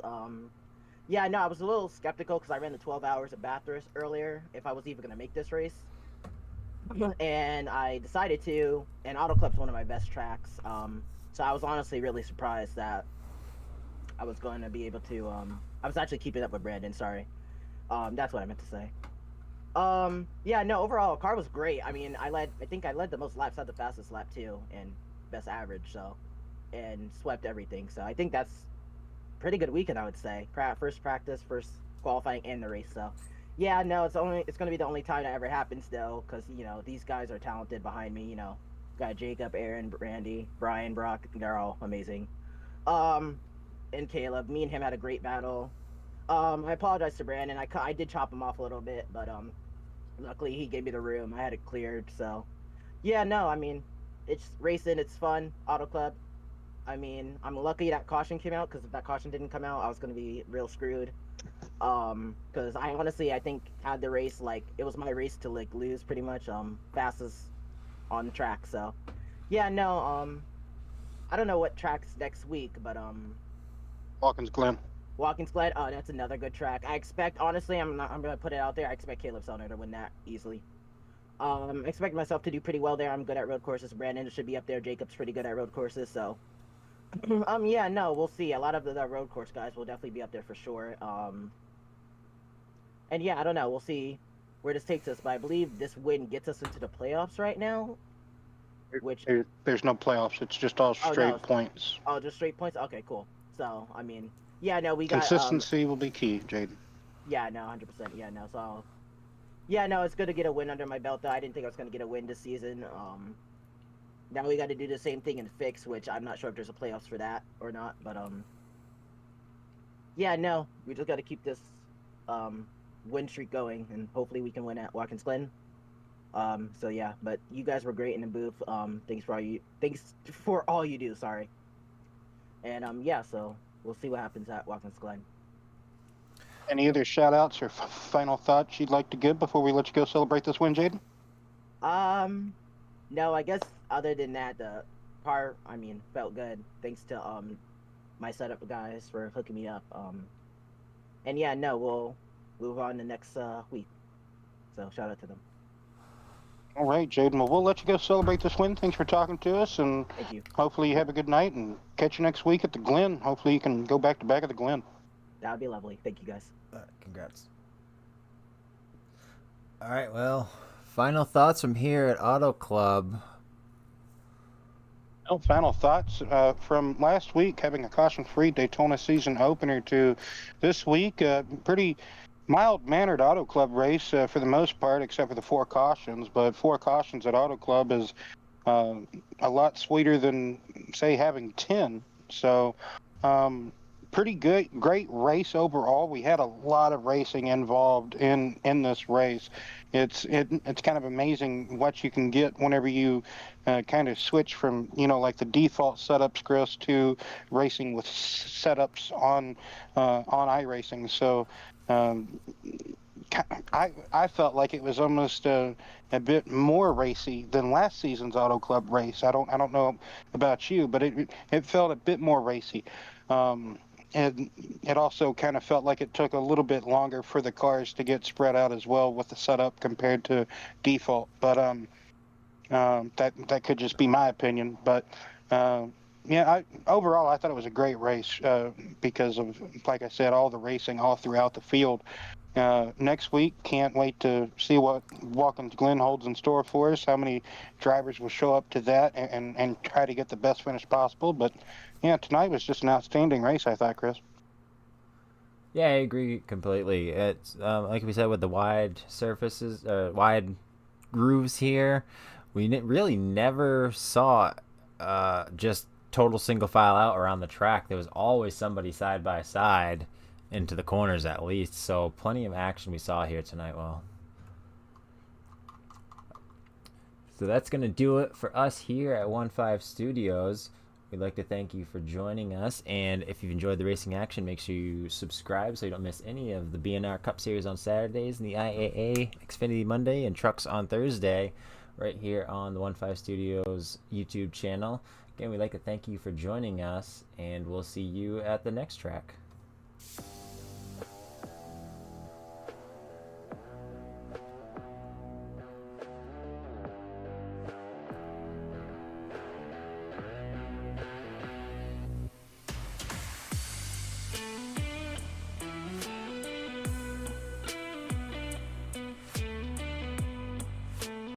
Yeah, no, I was a little skeptical because I ran the 12 hours of Bathurst earlier if I was even gonna make this race, and I decided to. And Auto Club's one of my best tracks. So I was honestly really surprised that I was going to be able to. I was actually keeping up with Brandon. Sorry. That's what I meant to say. Yeah, no, overall, car was great. I mean, I think I led the most laps, had the fastest lap too, and best average, so, and swept everything. So I think that's pretty good weekend, I would say. First practice, first qualifying, and the race. So, yeah, no, it's going to be the only time that ever happens though, because these guys are talented behind me. Got Jacob, Aaron, Randy, Brian, Brock. They're all amazing. Um, and Caleb. Me and him had a great battle. I apologize to Brandon. I did chop him off a little bit, but luckily he gave me the room. I had it cleared, so yeah, no, I mean, it's racing, it's fun. Auto Club. I mean, I'm lucky that caution came out, because if that caution didn't come out, I was gonna be real screwed. Because I think had the race, like, it was my race to like lose pretty much. Fastest on the track, so yeah, no, I don't know what track's next week, but Watkins Glen. Watkins Glen. Oh, that's another good track. I expect, honestly, I'm gonna put it out there. I expect Caleb Sellner to win that easily. I expect myself to do pretty well there. I'm good at road courses. Brandon should be up there. Jacob's pretty good at road courses. So, yeah, no, we'll see. A lot of the road course guys will definitely be up there for sure. And yeah, I don't know. We'll see where this takes us. But I believe this win gets us into the playoffs right now. Which There's no playoffs. It's just all straight points. Oh, just straight points. Okay, cool. So, I mean, yeah, no, we got consistency will be key, Jaden. Yeah, no, 100%. Yeah, no. So, yeah, no, it's good to get a win under my belt. Though I didn't think I was gonna get a win this season. Now we got to do the same thing in Fix, which I'm not sure if there's a playoffs for that or not. But yeah, no, we just got to keep this win streak going, and hopefully we can win at Watkins Glen. So yeah, but you guys were great in the booth. Thanks for all you do. Sorry. And yeah, so we'll see what happens at Watkins Glen. Any other shout outs or final thoughts you'd like to give before we let you go celebrate this win, Jaden? No, I guess other than that, the car, I mean, felt good. Thanks to my setup guys for hooking me up. And yeah, no, we'll move on to next week. So shout out to them. All right, Jaden. Well, we'll let you go celebrate this win. Thanks for talking to us, and thank you. Hopefully you have a good night, and catch you next week at the Glen. Hopefully you can go back to back at the Glen. That would be lovely. Thank you, guys. Congrats. All right, well, final thoughts from here at Auto Club. Well, final thoughts from last week, having a caution-free Daytona season opener, to this week, pretty mild-mannered Auto Club race for the most part, except for the 4 cautions. But 4 cautions at Auto Club is a lot sweeter than, say, having 10. So, pretty good, great race overall. We had a lot of racing involved in this race. It's kind of amazing what you can get whenever you kind of switch from like the default setups, Chris, to racing with setups on iRacing. So I felt like it was almost a bit more racy than last season's Auto Club race. I don't know about you, but it felt a bit more racy. And it also kind of felt like it took a little bit longer for the cars to get spread out as well with the setup compared to default. But that could just be my opinion. But yeah, overall I thought it was a great race because of, like I said, all the racing all throughout the field. Next week, can't wait to see what Watkins Glen holds in store for us, how many drivers will show up to that, and try to get the best finish possible. But yeah, tonight was just an outstanding race, I thought, Chris. Yeah, I agree completely. It's like we said with the wide surfaces, wide grooves here. We really never saw just total single file out around the track. There was always somebody side by side into the corners at least. So plenty of action we saw here tonight. Well, so that's going to do it for us here at 1-5 Studios. We'd like to thank you for joining us. And if you've enjoyed the racing action, make sure you subscribe so you don't miss any of the BNR Cup Series on Saturdays and the IAA Xfinity Monday and Trucks on Thursday right here on the 1-5 Studios YouTube channel. Again, we'd like to thank you for joining us, and we'll see you at the next track.